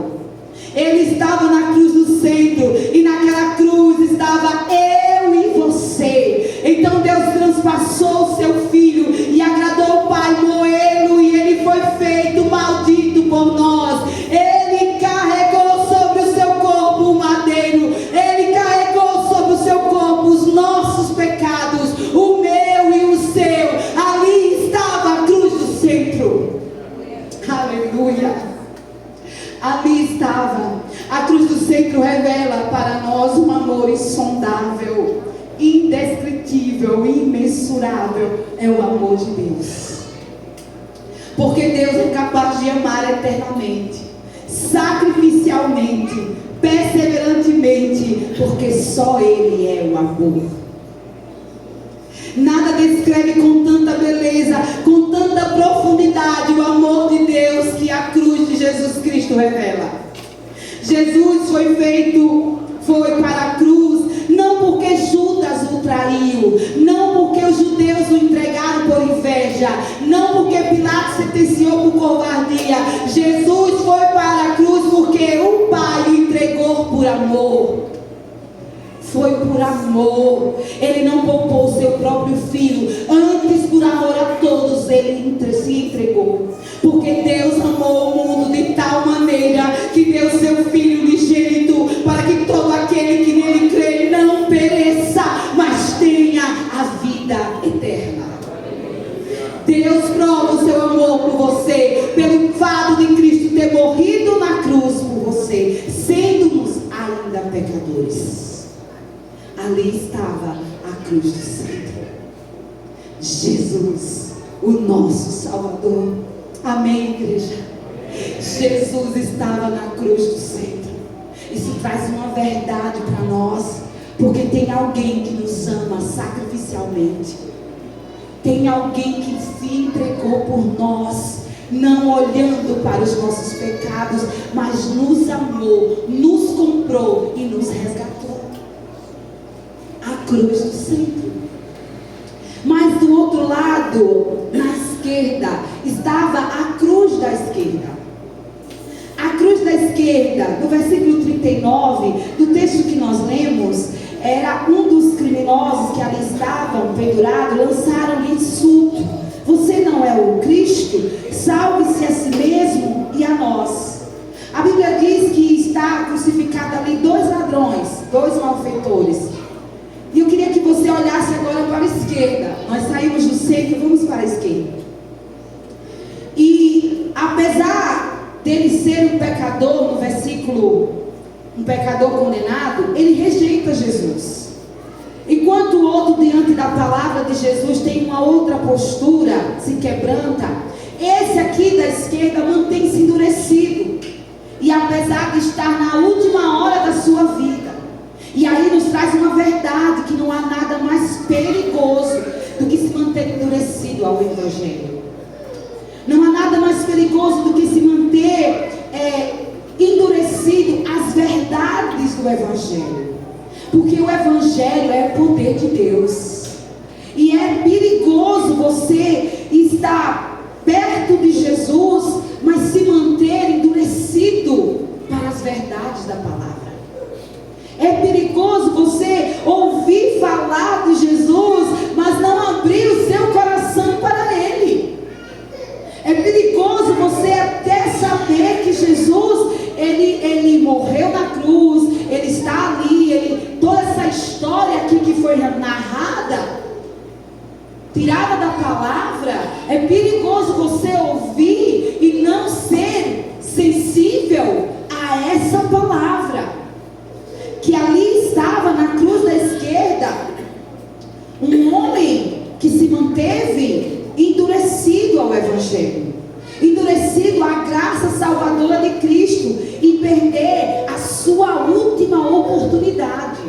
Ele estava na cruz do centro, e naquela cruz estava eu e você. Então Deus transpassou o seu filho e agradou o Pai moê-lo, e ele foi feito maldito por nós. Ele carregou sobre o seu corpo o madeiro, ele carregou sobre o seu corpo os nossos pecados, o meu e o seu. Ali estava a cruz do centro. Aleluia. Ali estava. A cruz do centro revela para nós um amor insondável, indescritível, imensurável. É o amor de Deus. Porque Deus é capaz de amar eternamente, sacrificialmente, perseverantemente, porque só Ele é o amor. Nada descreve com tanta beleza, com tanta profundidade o amor de Deus que a cruz de Jesus Cristo revela. Jesus foi para a cruz, não porque Judas o traiu, não porque os judeus o entregaram igreja. Não porque Pilatos sentenciou por covardia. Jesus foi para a cruz porque o Pai o entregou por amor. Foi por amor. Ele não poupou o seu próprio filho. Antes, por amor a todos, ele se entregou. Porque Deus amou o mundo de tal maneira que deu seu filho unigênito, para que todo aquele que nele crê não pereça, mas tenha a vida eterna. Deus prova o seu amor por você pelo fato de Cristo ter morrido na cruz por você, sendo-nos ainda pecadores. Ali estava a cruz do centro. Jesus, o nosso Salvador. Amém, igreja? Jesus estava na cruz do centro. Isso traz uma verdade para nós, porque tem alguém que nos ama sacrificialmente. Tem alguém que se entregou por nós, não olhando para os nossos pecados, mas nos amou, nos comprou e nos resgatou. A cruz do centro. Mas do outro lado, na esquerda, estava a cruz da esquerda. A cruz da esquerda, no versículo 39, do texto que nós lemos, era um dos criminosos que ali estavam pendurados, lançaram-lhe insulto: você não é o Cristo? Salve-se a si mesmo e a nós. A Bíblia diz que está crucificado ali 2 ladrões, 2 malfeitores. E eu queria que você olhasse agora para a esquerda. Nós saímos do centro, vamos para a esquerda. E apesar dele ser um pecador, no versículo, um pecador condenado, ele rejeita Jesus. Enquanto o outro, diante da palavra de Jesus, tem uma outra postura, se quebranta, esse aqui da esquerda mantém-se endurecido. E apesar de estar na última hora da sua vida, e aí nos traz uma verdade, que não há nada mais perigoso do que se manter endurecido ao Evangelho. Não há nada mais perigoso do que se manter endurecido às verdades do Evangelho. Porque o Evangelho é o poder de Deus. E é perigoso você estar perto de Jesus, mas se manter endurecido para as verdades da palavra. É perigoso você ouvir falar de Jesus, mas não abrir o seu coração para Ele. É perigoso você até saber que Jesus, ele morreu na cruz, Ele está ali, toda essa história aqui que foi narrada, tirada da palavra. É perigoso você ouvir e não ser sensível a essa palavra. Que ali estava na cruz da esquerda um homem que se manteve endurecido ao Evangelho, endurecido à graça salvadora de Cristo, e perder a sua última oportunidade.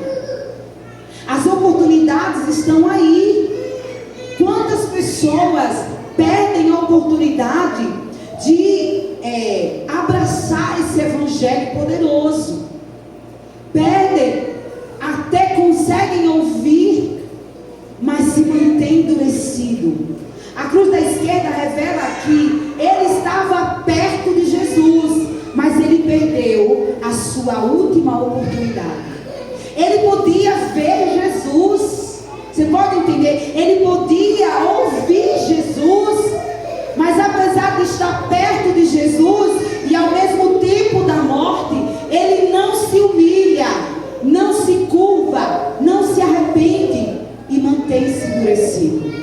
As oportunidades estão aí. Quantas pessoas perdem a oportunidade de abraçar esse Evangelho poderoso? Perdem, até conseguem ouvir, mas se mantém endurecido. A cruz da esquerda revela que ele estava perto de Jesus, mas ele perdeu a sua última oportunidade. Ele podia ver Jesus, você pode entender? Ele podia ouvir Jesus, mas apesar de estar perto de Jesus e ao mesmo tempo da morte, ele não se humilha, não se curva, não se arrepende e mantém-se endurecido.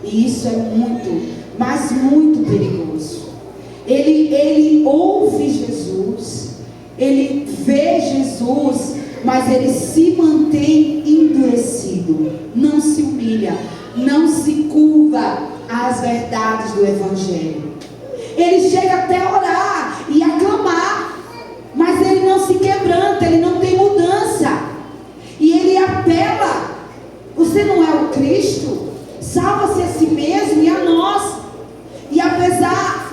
E isso é muito, mas muito perigoso. Ele ouve Jesus, ele vê Jesus, mas ele se mantém endurecido, não se humilha, não se curva às verdades do Evangelho. Ele chega até a orar e a clamar, mas ele não se quebranta, ele não tem mudança. E ele apela: você não é o Cristo? Salva-se a si mesmo e a nós. E apesar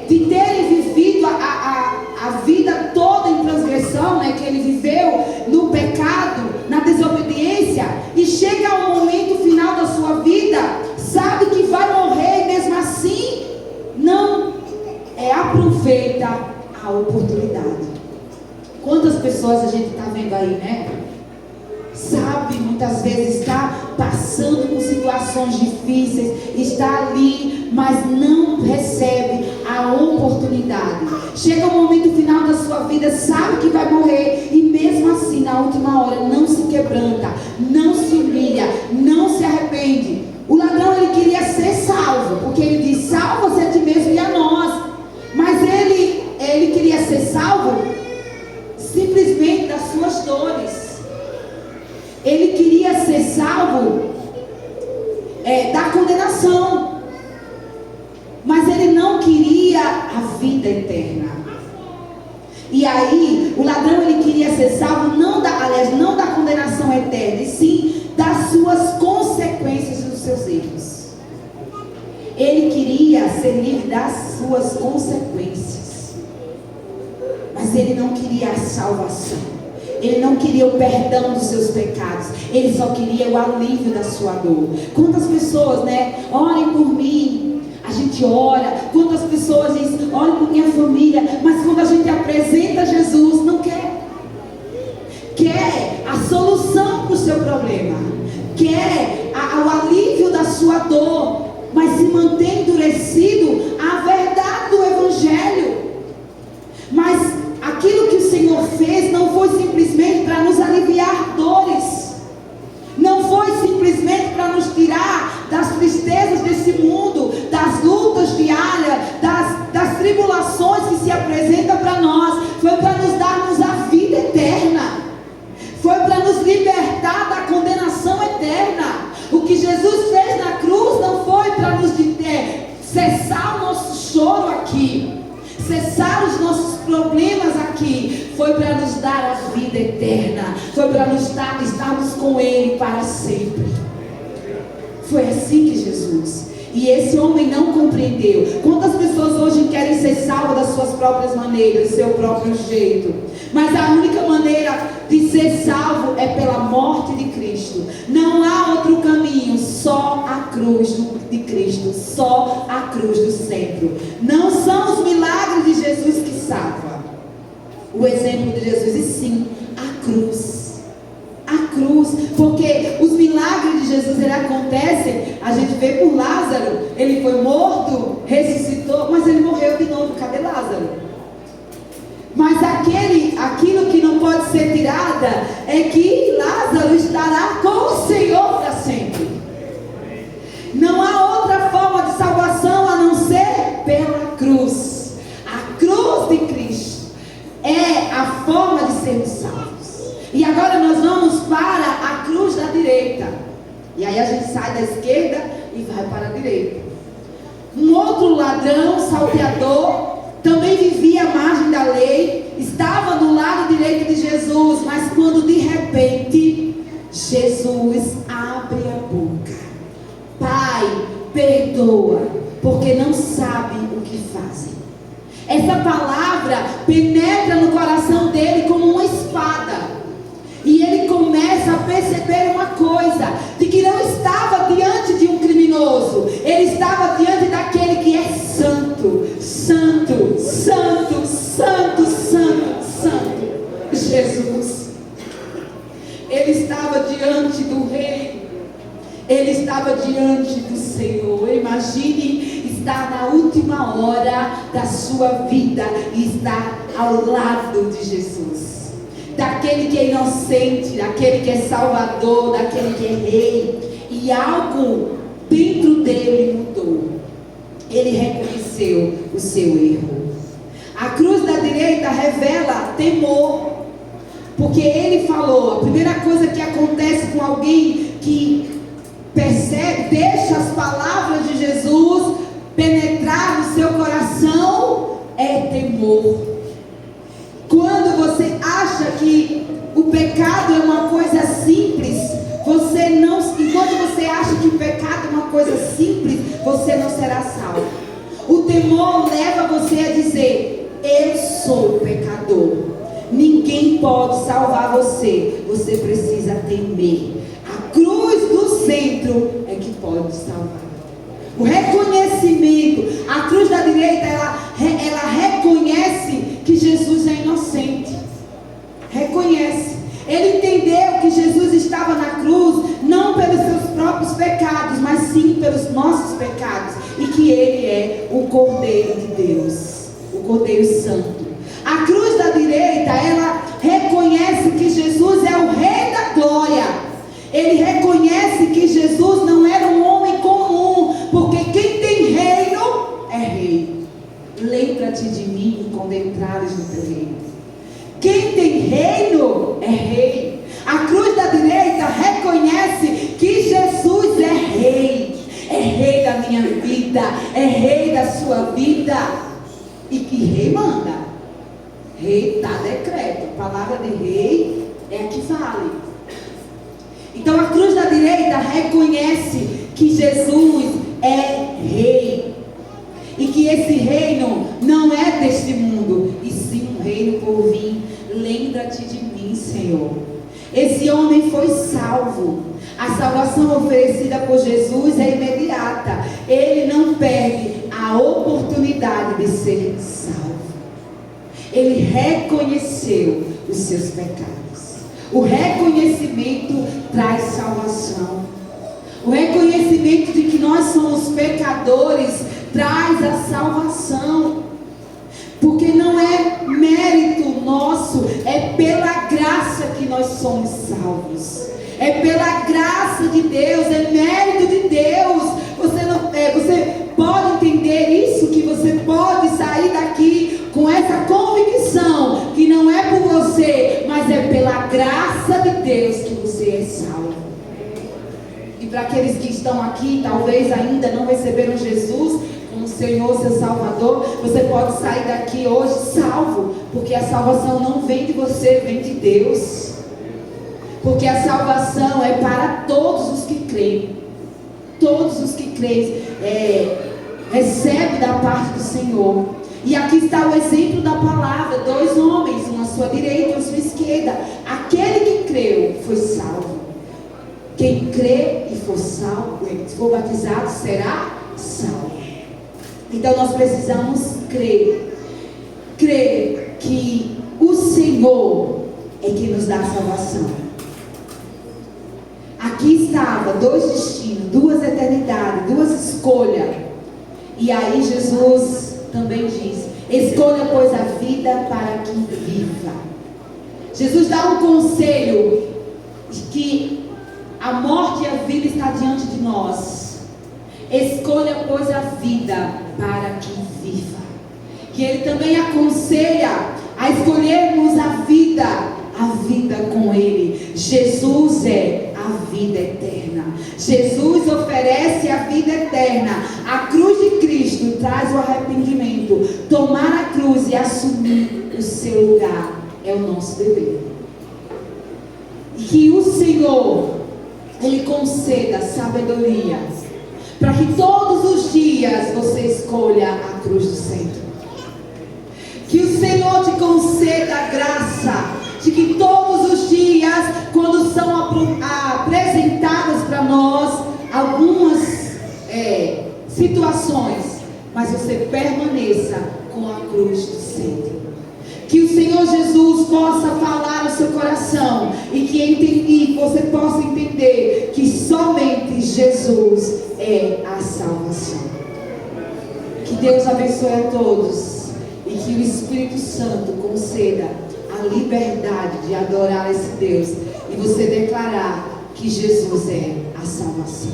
de terem vivido a vida toda em transgressão, que ele viveu no pecado, na desobediência, e chega ao momento final da sua vida, sabe que vai morrer sofrendo aí, né? Sabe, muitas vezes está passando por situações difíceis, está ali, mas não recebe a oportunidade. Chega o momento final da sua vida, sabe que vai morrer, e mesmo assim, na última hora, não se quebranta, não se humilha, não se arrepende. O ladrão, ele queria ser salvo, porque ele diz: salva-se a ti mesmo e a nós. Mas ele queria ser salvo simplesmente das suas dores. Ele queria ser salvo da condenação, mas ele não queria a vida eterna. E aí, o ladrão, ele queria ser salvo não da condenação eterna, e sim das suas consequências e dos seus erros. Ele queria ser livre das suas consequências, mas ele não queria a salvação. Ele não queria o perdão dos seus pecados. Ele só queria o alívio da sua dor. Quantas pessoas, né? Orem por mim. A gente ora. Quantas pessoas dizem: orem por minha família. Mas quando a gente apresenta Jesus, não quer. Quer a solução para o seu problema. Quer o alívio da sua dor. Mas se mantém endurecido à verdade do Evangelho. Mas aquilo que o Senhor fez não foi simplesmente para nos aliviar dores, não foi simplesmente para nos tirar das tristezas desse mundo, das lutas diárias, das tribulações que se apresentam para nós. Foi para nos darmos a vida eterna, foi para nos libertar da condenação eterna. O que Jesus fez na cruz não foi para nos cessar o nosso choro aqui, cessar os nossos problemas aqui, foi para nos dar a vida eterna, foi para nos estarmos com Ele para sempre. Foi assim que Jesus, e esse homem não compreendeu. Quantas pessoas hoje querem ser salvas das suas próprias maneiras, do seu próprio jeito? Mas a única maneira de ser salvo é pela morte de Cristo. Não há outro caminho, só a cruz de Cristo, só a cruz do centro. Não são os milagres de Jesus que salvam, o exemplo de Jesus, e sim a cruz. A cruz, porque os milagres de Jesus, ele acontecem, a gente vê por Lázaro, ele foi morto, ressuscitou, mas ele morreu de novo. Cadê Lázaro? Mas aquilo que não pode ser tirada é que Lázaro estará com o Senhor para sempre. Não há outra forma de salvação a não ser pela cruz. A cruz de Cristo é a forma de sermos salvos. E agora nós vamos para a cruz da direita. E aí a gente sai da esquerda e vai para a direita. Um outro ladrão, salteador, também vivia à margem da lei, estava do lado direito de Jesus, mas quando de repente Jesus abre a boca: Pai, perdoa, porque não sabem o que fazem. Essa palavra penetra no coração dele como uma espada. E ele começa a perceber uma coisa: de que não estava diante de um criminoso, ele estava diante daquele que é santo, santo, santo, santo, santo, santo, Jesus. Ele estava diante do Rei, ele estava diante do Senhor. Imagine estar na última hora da sua vida e estar ao lado de Jesus, daquele que é inocente, daquele que é salvador, daquele que é rei. E algo dentro dele mudou. Ele reconheceu o seu erro. A cruz da direita revela temor, porque ele falou, a primeira coisa que acontece com alguém que percebe, deixa as palavras de Jesus penetrar no seu coração, é temor. Quando você acha que o pecado é uma coisa simples, enquanto você acha que o pecado é uma coisa simples, você não será salvo. O temor leva você a dizer: eu sou pecador, ninguém pode salvar você, você precisa temer. A cruz do centro é que pode salvar. O reconhecimento, a cruz da direita, ela reconhece que Jesus é inocente. Reconhece. Ele entendeu que Jesus estava na cruz, não pelos seus próprios pecados, mas sim pelos nossos pecados. E que Ele é o Cordeiro de Deus, o Cordeiro Santo. A cruz da direita, ela reconhece que Jesus é o Rei da Glória. Ele reconhece que Jesus não era um homem comum, porque quem tem reino é rei. Lembra-te de mim quando entrares no teu reino. Quem tem reino é rei. A cruz da direita reconhece que Jesus é rei. É rei da minha vida, é rei da sua vida. E que rei manda. Rei dá decreto. A palavra de rei é a que vale. Então a cruz da direita reconhece que Jesus é rei. E que esse reino não é deste mundo, e sim um reino por vir. Lembra-te de mim, Senhor. Esse homem foi salvo. A salvação oferecida por Jesus é imediata. Ele não perde a oportunidade de ser salvo. Ele reconheceu os seus pecados. O reconhecimento traz salvação. O reconhecimento de que nós somos pecadores traz a salvação. Porque não é mérito nosso, é pela graça que nós somos salvos. É pela graça de Deus, é mérito de Deus. Você pode entender isso, que você pode sair daqui com essa convicção que não é por você, mas é pela graça de Deus que você é salvo. E para aqueles que estão aqui, talvez ainda não receberam Jesus como Senhor, seu Salvador, você pode sair daqui hoje salvo, porque a salvação não vem de você, vem de Deus. Porque a salvação é para todos os que creem. Todos os que creem recebem da parte do Senhor. E aqui está o exemplo da palavra: 2 homens, um à sua direita e um à sua esquerda. Aquele que creu foi salvo. Quem crê e for salvo, se for batizado, será salvo. Então nós precisamos crer que o Senhor é quem nos dá a salvação. Aqui estava 2 destinos, 2 eternidades, 2 escolhas. E aí Jesus também diz: escolha, pois, a vida para que viva. Jesus dá um conselho de que a morte e a vida está diante de nós. Escolha, pois, a vida para que viva. Que Ele também aconselha a escolhermos a vida com Ele. Jesus é a vida eterna. Jesus oferece a vida eterna. A cruz de Cristo traz o arrependimento. Tomar a cruz e assumir o seu lugar é o nosso dever. E que o Senhor, Ele conceda sabedoria para que todos os dias você escolha a cruz do centro. Que o Senhor te conceda a graça de que todos os dias, quando são apresentadas para nós algumas situações, mas você permaneça com a cruz do centro. Que o Senhor Jesus possa falar no seu coração e que você possa entender que somente Jesus é a salvação. Que Deus abençoe a todos e que o Espírito Santo conceda a liberdade de adorar esse Deus e você declarar que Jesus é a salvação.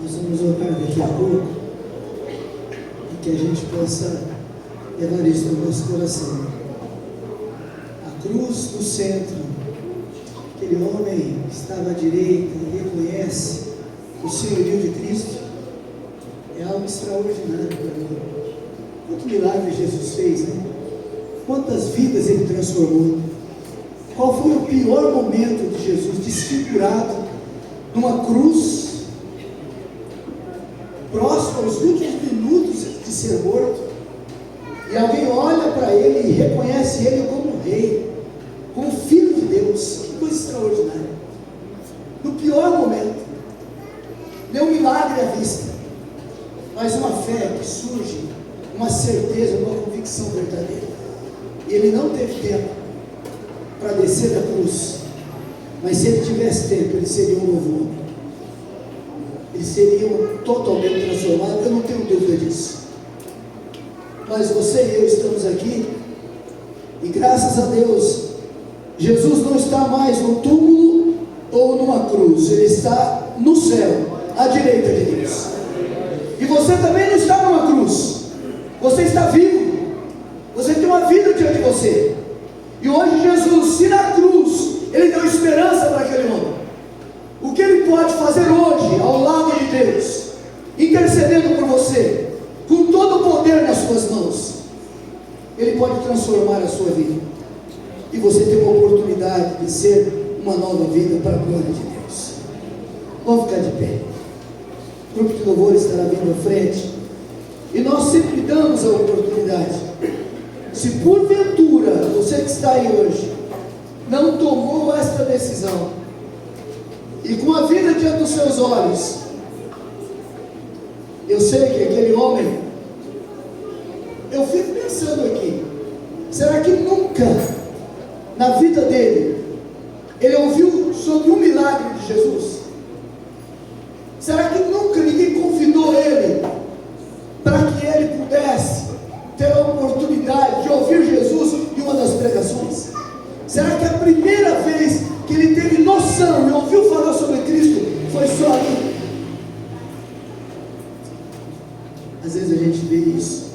Nós vamos orar daqui a pouco e que a gente possa levar isso no nosso coração. A cruz no centro, aquele homem que estava à direita e reconhece o senhorio de Cristo, é algo extraordinário para mim. Quanto milagre Jesus fez, né? Quantas vidas Ele transformou. Qual foi o pior momento de Jesus desfigurado numa cruz, próximo aos últimos minutos de ser morto, e alguém olha para Ele e reconhece Ele como rei, como filho de Deus? Que coisa extraordinária. No pior momento, deu um milagre à vista, mas uma fé que verdadeira. E ele não teve tempo para descer da cruz. Mas se ele tivesse tempo, ele seria um novo homem. Ele seria totalmente transformado, eu não tenho dúvida disso. Mas você e eu estamos aqui, e graças a Deus, Jesus não está mais no túmulo ou numa cruz, ele está no céu, à direita de Deus. E você também não está numa cruz, você está vivo, você tem uma vida diante de você. E hoje Jesus, se na cruz, ele deu esperança para aquele homem. O que ele pode fazer hoje, ao lado de Deus, intercedendo por você, com todo o poder nas suas mãos, ele pode transformar a sua vida. E você tem uma oportunidade de ser uma nova vida para a glória de Deus. Vamos ficar de pé. O grupo de louvor estará vindo à frente. E nós sempre damos a oportunidade. Se porventura você que está aí hoje não tomou esta decisão, e com a vida diante dos seus olhos, eu sei que aquele homem, eu fico pensando aqui, será que nunca na vida dele ele ouviu sobre um milagre de Jesus? Será que nunca ninguém convidou ele para que ele pudesse ter a oportunidade de ouvir Jesus em uma das pregações? Será que a primeira vez que ele teve noção e ouviu falar sobre Cristo foi só ali? Às vezes a gente vê isso,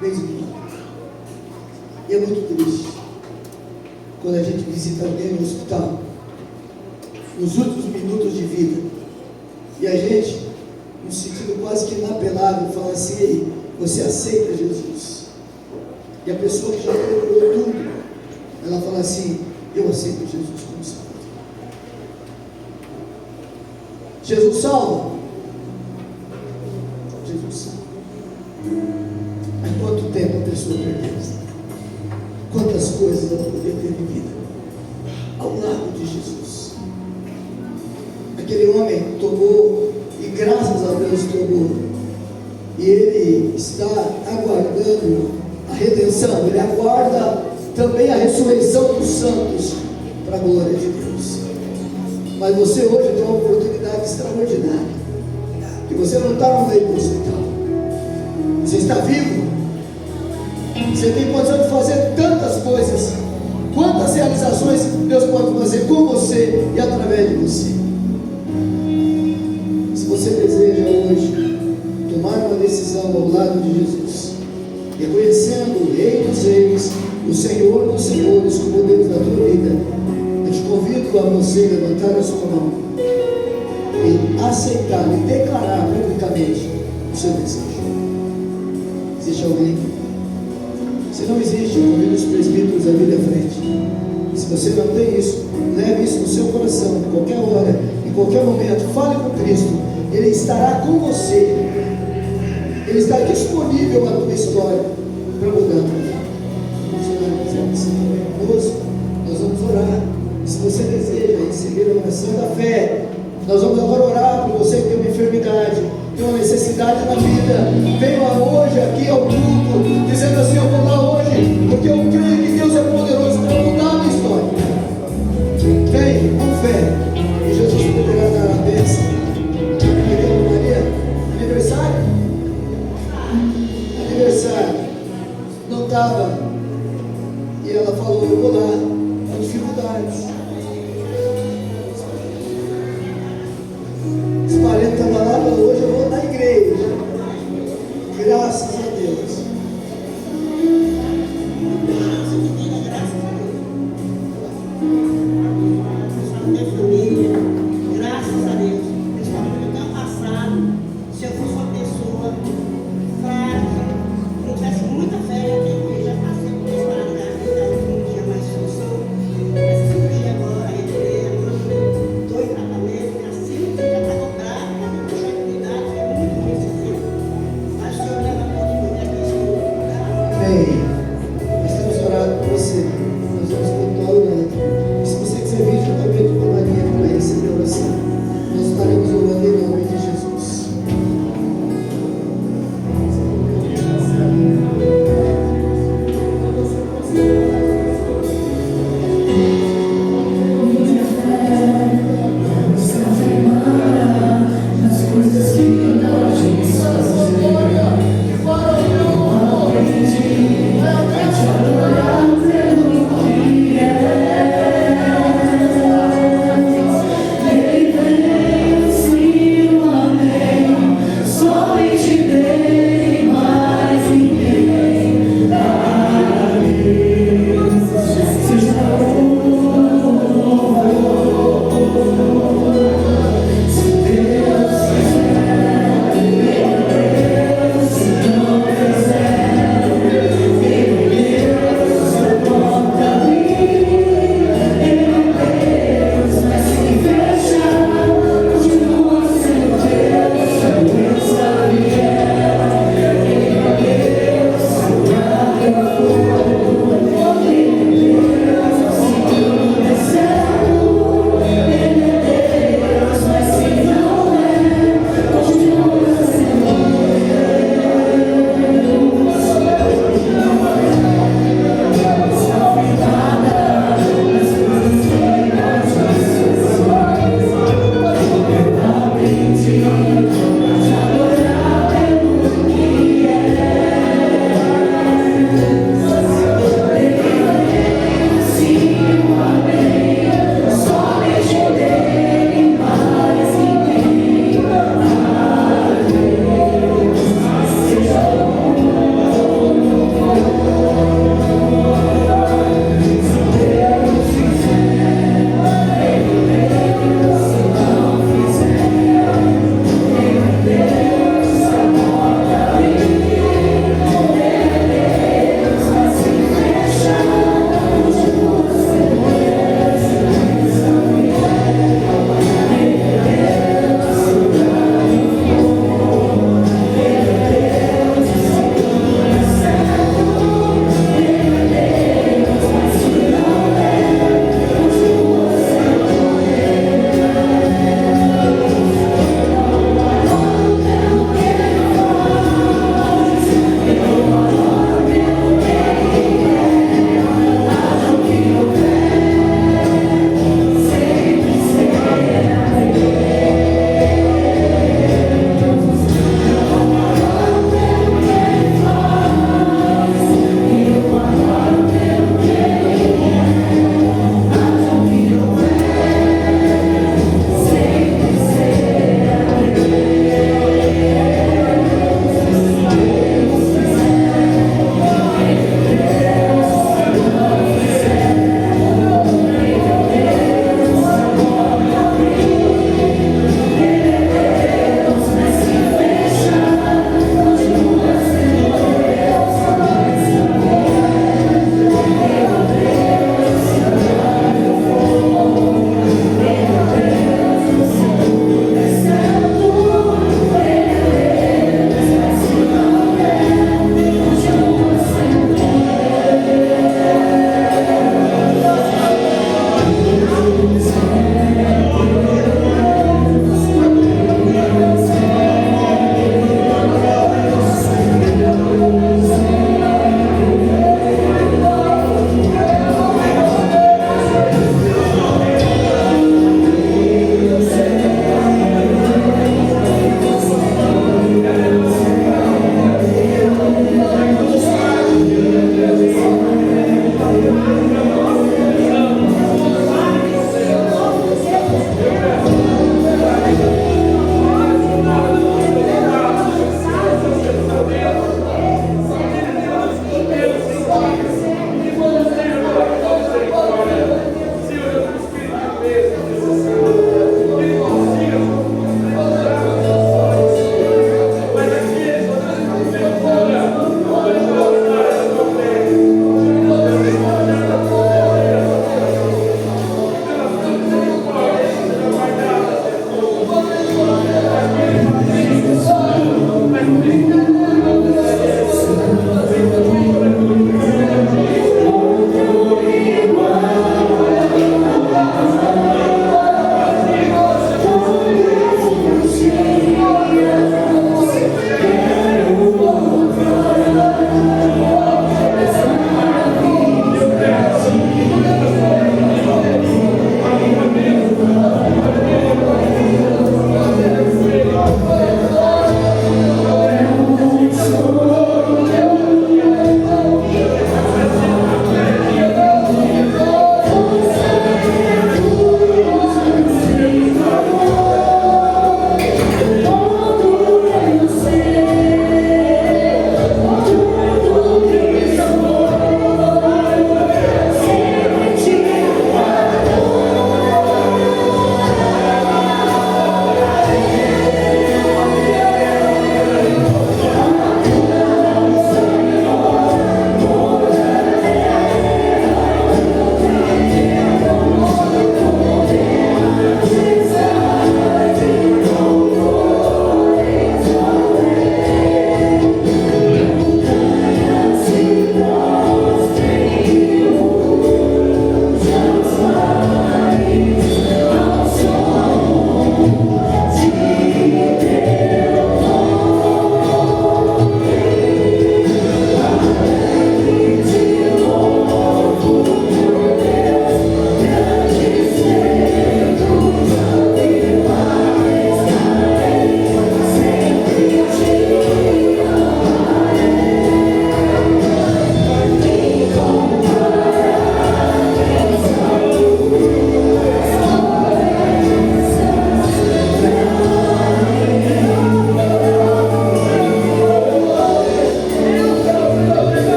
vez em quando, e é muito triste quando a gente visita alguém no hospital nos últimos minutos de vida, e a gente, no sentido quase que inapelável, fala assim: ei, você aceita Jesus? E a pessoa que já procurou tudo, ela fala assim: eu aceito Jesus como Salvador. Jesus salva? Jesus salva. Há quanto tempo a pessoa perdeu? Quantas coisas ela poderia ter vivido ao lado de Jesus? Aquele homem tomou, e graças a Deus tomou, e ele está aguardando a redenção, ele aguarda também a ressurreição dos santos para a glória de Deus. Mas você hoje tem uma oportunidade extraordinária, que você não está no meio do hospital, você está vivo, você tem condição de fazer tantas coisas. Quantas realizações Deus pode fazer com você e através de você? Se você deseja hoje tomar uma decisão ao lado de Jesus, reconhecendo o Rei dos Reis, o Senhor dos Senhores como Deus da tua vida, eu te convido a você levantar a sua mão e aceitar e declarar publicamente o seu desejo. Existe alguém? Se não existe, eu convido os presbíteros a vir à frente. Se você não tem isso, leve isso no seu coração, em qualquer hora, em qualquer momento, fale com Cristo, Ele estará com você, Ele está disponível à tua história para mudar a tua vida. Nós vamos orar. Se você deseja receber a oração da fé, nós vamos agora orar por você que tem uma enfermidade, tem uma necessidade na vida. Venha hoje aqui ao culto, dizendo assim: eu vou lá hoje, porque eu creio que Deus é poderoso para mudar a minha história. Vem com fé, e Jesus poderá dar a bênção. Maria, aniversário? Aniversário. Não estava. E ela falou: eu vou lá, com dificuldades. Os parentes estavam lá, falou: hoje eu vou na igreja. Graças a Deus. Minha família, graças a Deus, principalmente no ano passado, se eu fosse uma pessoa fraca, não tivesse muita fé, eu já passei por esse lado da vida, não tinha mais solução. Essa cirurgia agora, estou em tratamento, assim, já está dobrado, já cuidado, é muito ruim esse filho. Mas o Senhor levantou de mim aqui,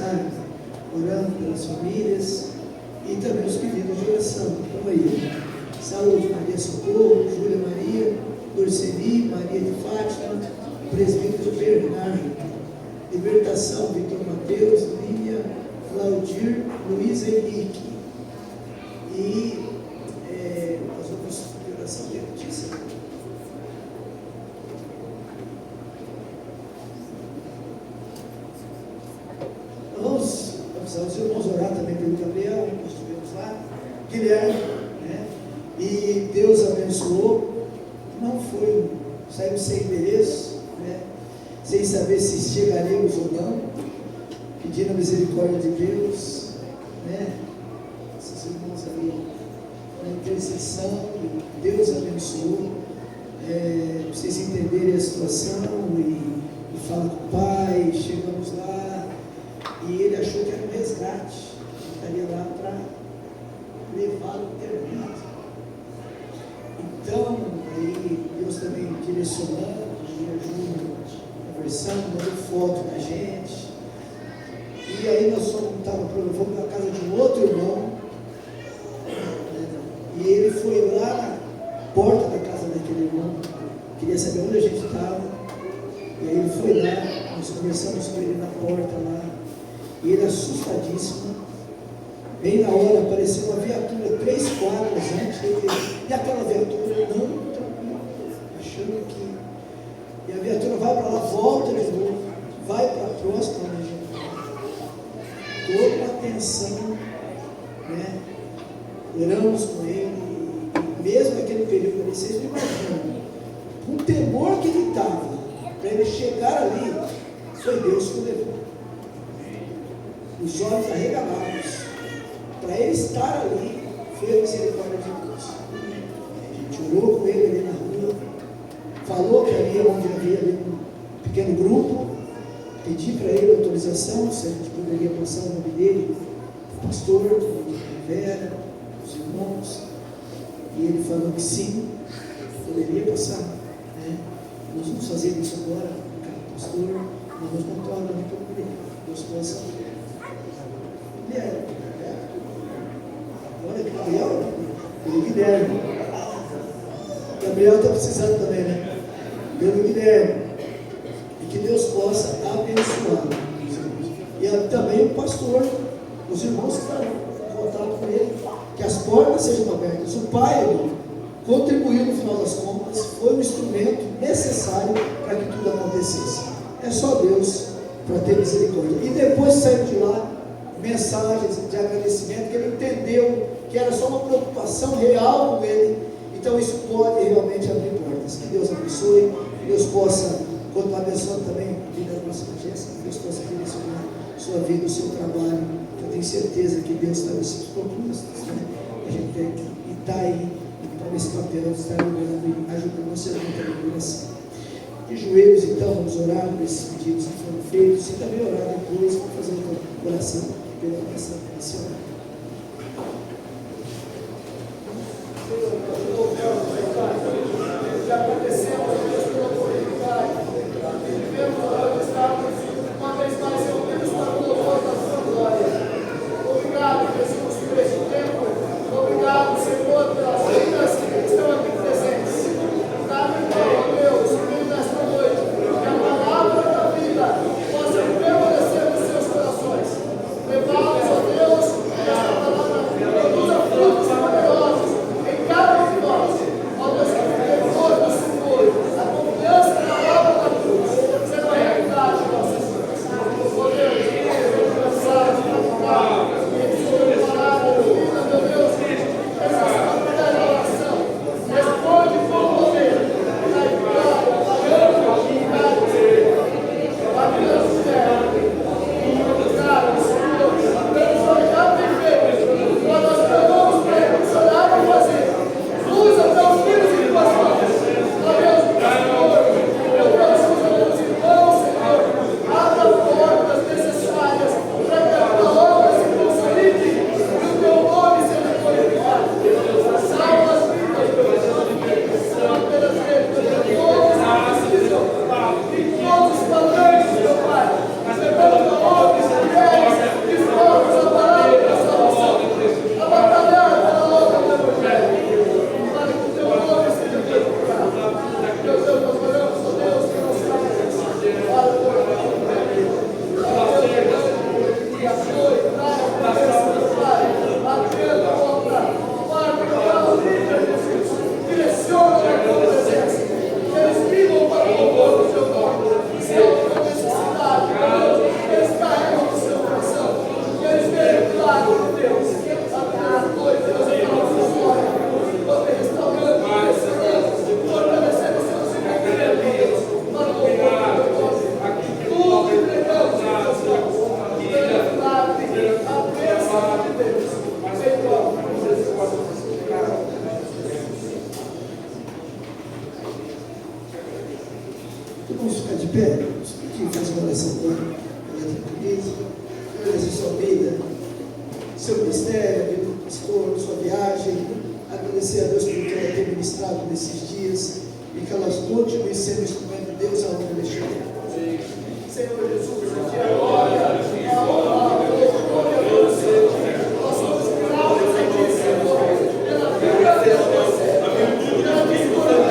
estar orando pelas famílias e também os pedidos de oração. Então aí, saúde, Maria Socorro, Júlia Maria, Dorceli, Maria de Fátima, presbítero Bernardo, libertação, Vitor Mateus, Línia, Claudir, Luiz Henrique. E nós vamos de oração de notícia. Vamos avisar os irmãos a orar também pelo Gabriel, nós estivemos lá, Guilherme, né? E Deus abençoou, não foi, saímos sem endereço, né? Sem saber se chegaremos ou não, pedindo a misericórdia de Deus, né? Esses irmãos ali na intercessão, Deus abençoou, vocês entenderem a situação e fala com o pai, chegamos lá, e ele achou que era um resgate, ele estaria lá para levá-lo terminado. Então, aí Deus também direcionando, e ajuda, conversando, dando foto da gente. E aí nós fomos na casa de um outro irmão, e ele foi lá na porta da casa daquele irmão, queria saber onde a gente estava, e aí ele foi lá, nós conversamos com ele na porta lá, e ele assustadíssimo, bem na hora apareceu uma viatura 3 quadras antes, e aquela viatura não tranquila, achando que, e a viatura vai para lá, volta de novo, vai para a próxima região, toda uma atenção, né? Oramos com ele, e mesmo naquele período ali, vocês não imaginam, com o temor que ele estava, para ele chegar ali, foi Deus que o levou. Os olhos arregalados, para ele estar ali, foi a misericórdia de Deus. A gente orou com ele ali na rua, falou que ali onde havia ali um pequeno grupo, pedi para ele autorização, se a gente poderia passar o nome dele, o pastor, a Vera, os irmãos, e ele falou que sim, poderia passar, né? Nós vamos fazer isso agora, pastor, nós vamos contar o nome para ele, Deus possa. Guilherme, olha que Gabriel, pelo Guilherme. Gabriel está precisando também, né? Pelo Guilherme. E que Deus possa abençoá-lo. E também o pastor, os irmãos que estão em contato com ele, que as portas sejam abertas. O pai contribuiu no final das contas, foi um instrumento necessário para que tudo acontecesse. É só Deus para ter misericórdia. E depois de sair de lá, mensagens de agradecimento, que ele entendeu que era só uma preocupação real com ele, então isso pode realmente abrir portas. Que Deus abençoe, que Deus possa continuar abençoando também a vida da nossa Jéssica, que Deus possa direcionar sua vida, o seu trabalho. Eu tenho certeza que Deus está nos seus propósitos, né? A gente tem que estar aí, então nesse papel de estar orando e ajudando você na oração. De joelhos, então, vamos orar por esses pedidos que foram feitos e também orar depois para fazer uma oração pela nossa missionária. Já agradecemos a Deus pela oportunidade. Vivemos onde estamos, uma vez mais eu quero estar no louvor da sua glória. Obrigado, Jesus, por este tempo. Obrigado, Senhor, pelas vidas que estão aqui presentes. Obrigado, irmão, Deus, por nesta noite, que a palavra da vida possa permanecer nos seus corações. Levá-los, ó Deus, Vamos ficar de pé, vamos fazer uma oração agora, agradecer sua vida, seu ministério, pastor, sua viagem, agradecer a Deus por que ela tem ministrado nesses dias e que elas continuem sendo instrumento de Deus aonde ele chega. Senhor Jesus, eu te adoro, nós somos gratos a ti, Senhor, pela vida de você, pela misericórdia.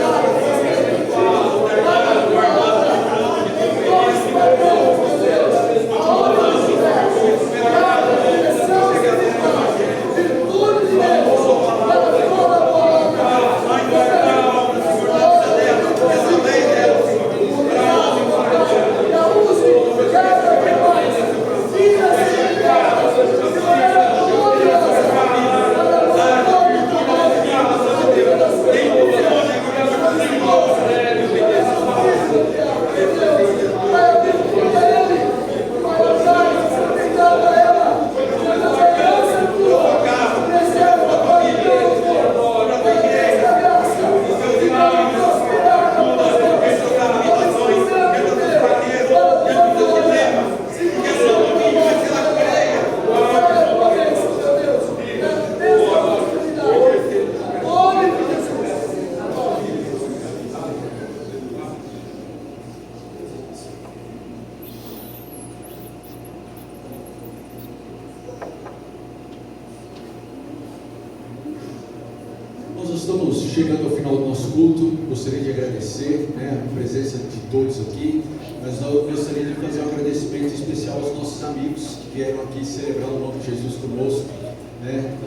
Nós estamos chegando ao final do nosso culto. Gostaria de agradecer, a presença de todos aqui, mas eu gostaria de fazer um agradecimento especial aos nossos amigos que vieram aqui celebrar o nome de Jesus conosco,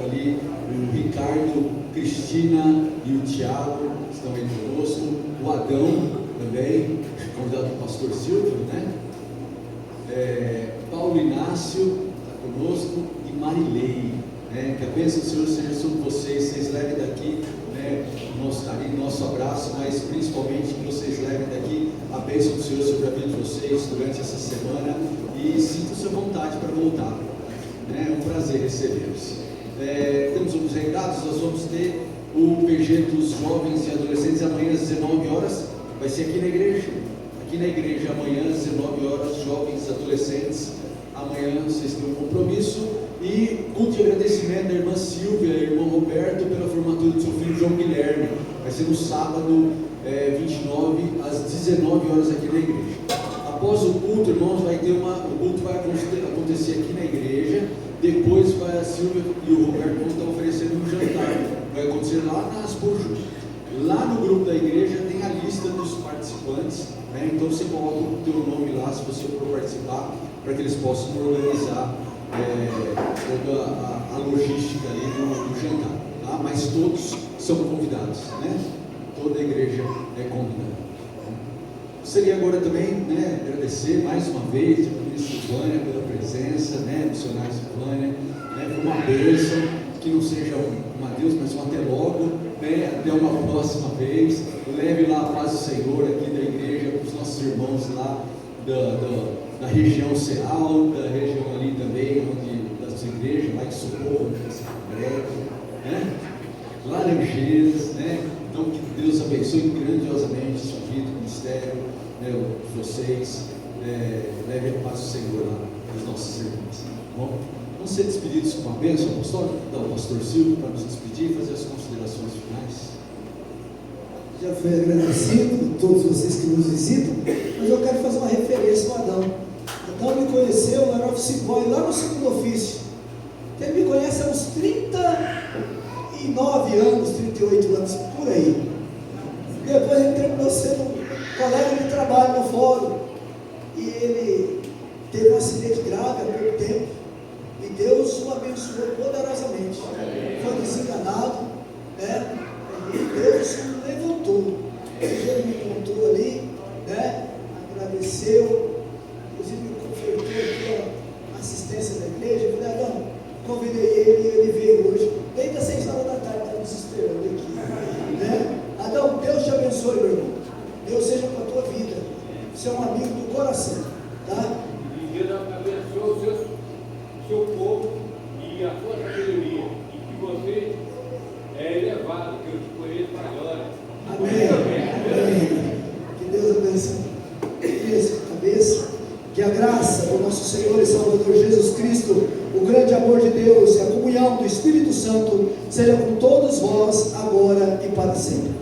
ali o Ricardo, Cristina e o Tiago estão aí conosco, o Adão também, convidado do pastor Silvio, Paulo Inácio está conosco e Marilei. Que a bênção do Senhor seja sobre vocês levem daqui nosso carinho, nosso abraço, mas principalmente que vocês levem daqui a bênção do Senhor sobre a vida de vocês durante essa semana e sintam-se à vontade para voltar. É um prazer recebê-los. Temos alguns recados. Nós vamos ter o PG dos jovens e adolescentes amanhã às 19 horas, vai ser aqui na igreja. Aqui na igreja amanhã às 19 horas, jovens e adolescentes. Amanhã vocês têm um compromisso. E culto de agradecimento da irmã Silvia e irmão Roberto pela formatura do seu filho João Guilherme. Vai ser no sábado 29 às 19 horas aqui na igreja. Após o culto, irmãos, o culto vai acontecer aqui na igreja. Depois a Silvia e o Roberto vão estar oferecendo um jantar. Vai acontecer lá na Asburjo. Lá no grupo da igreja tem a lista dos participantes, então você coloca o teu nome lá se você for participar, para que eles possam organizar toda a logística ali do jantar, tá? Mas todos são convidados, toda a igreja é convidada. Gostaria agora também agradecer mais uma vez a ministra Silvânia pela presença, missionária Silvânia, por uma bênção, que não seja um adeus, mas um até logo, até uma próxima vez. Leve lá a paz do Senhor aqui da igreja para os nossos irmãos lá da região Ceal, da região ali também, das igrejas, lá de Socorro, Laranjeiras, então que Deus abençoe grandiosamente a sua vida, o ministério, vocês, leve a paz do Senhor lá para os nossos irmãos, tá bom? Vamos ser despedidos com uma bênção apostólica, o pastor Silvio, para nos despedir e fazer as considerações finais. Já foi agradecido a todos vocês que nos visitam, mas eu quero fazer uma referência ao Adão. Adão me conheceu, eu era office boy lá no segundo ofício. Ele me conhece há uns 39 anos, 38 anos, por aí. Depois ele terminou sendo colega de trabalho no fórum. E ele teve um acidente grave há pouco tempo. abençoou poderosamente. Foi desenganado, né? E Deus o levantou. Ele me encontrou ali, né? Agradeceu, inclusive me confortou aqui a assistência da igreja. Eu falei, não, convidei ele e ele veio hoje. Desde as 6 horas da tarde, está nos esperando aqui. Né? Adão, Deus te abençoe, meu irmão. Deus seja com a tua vida. Você é um amigo do coração. Tá? E Deus abençoe o seu povo e a sua sabedoria. E que você é elevado, que eu te conheço para a glória. Amém. Amém. Que Deus abençoe. Isso, cabeça. Que a graça do nosso Senhor e Salvador Jesus Cristo, o grande amor de Deus e a comunhão do Espírito Santo seja com todos vós agora e para sempre.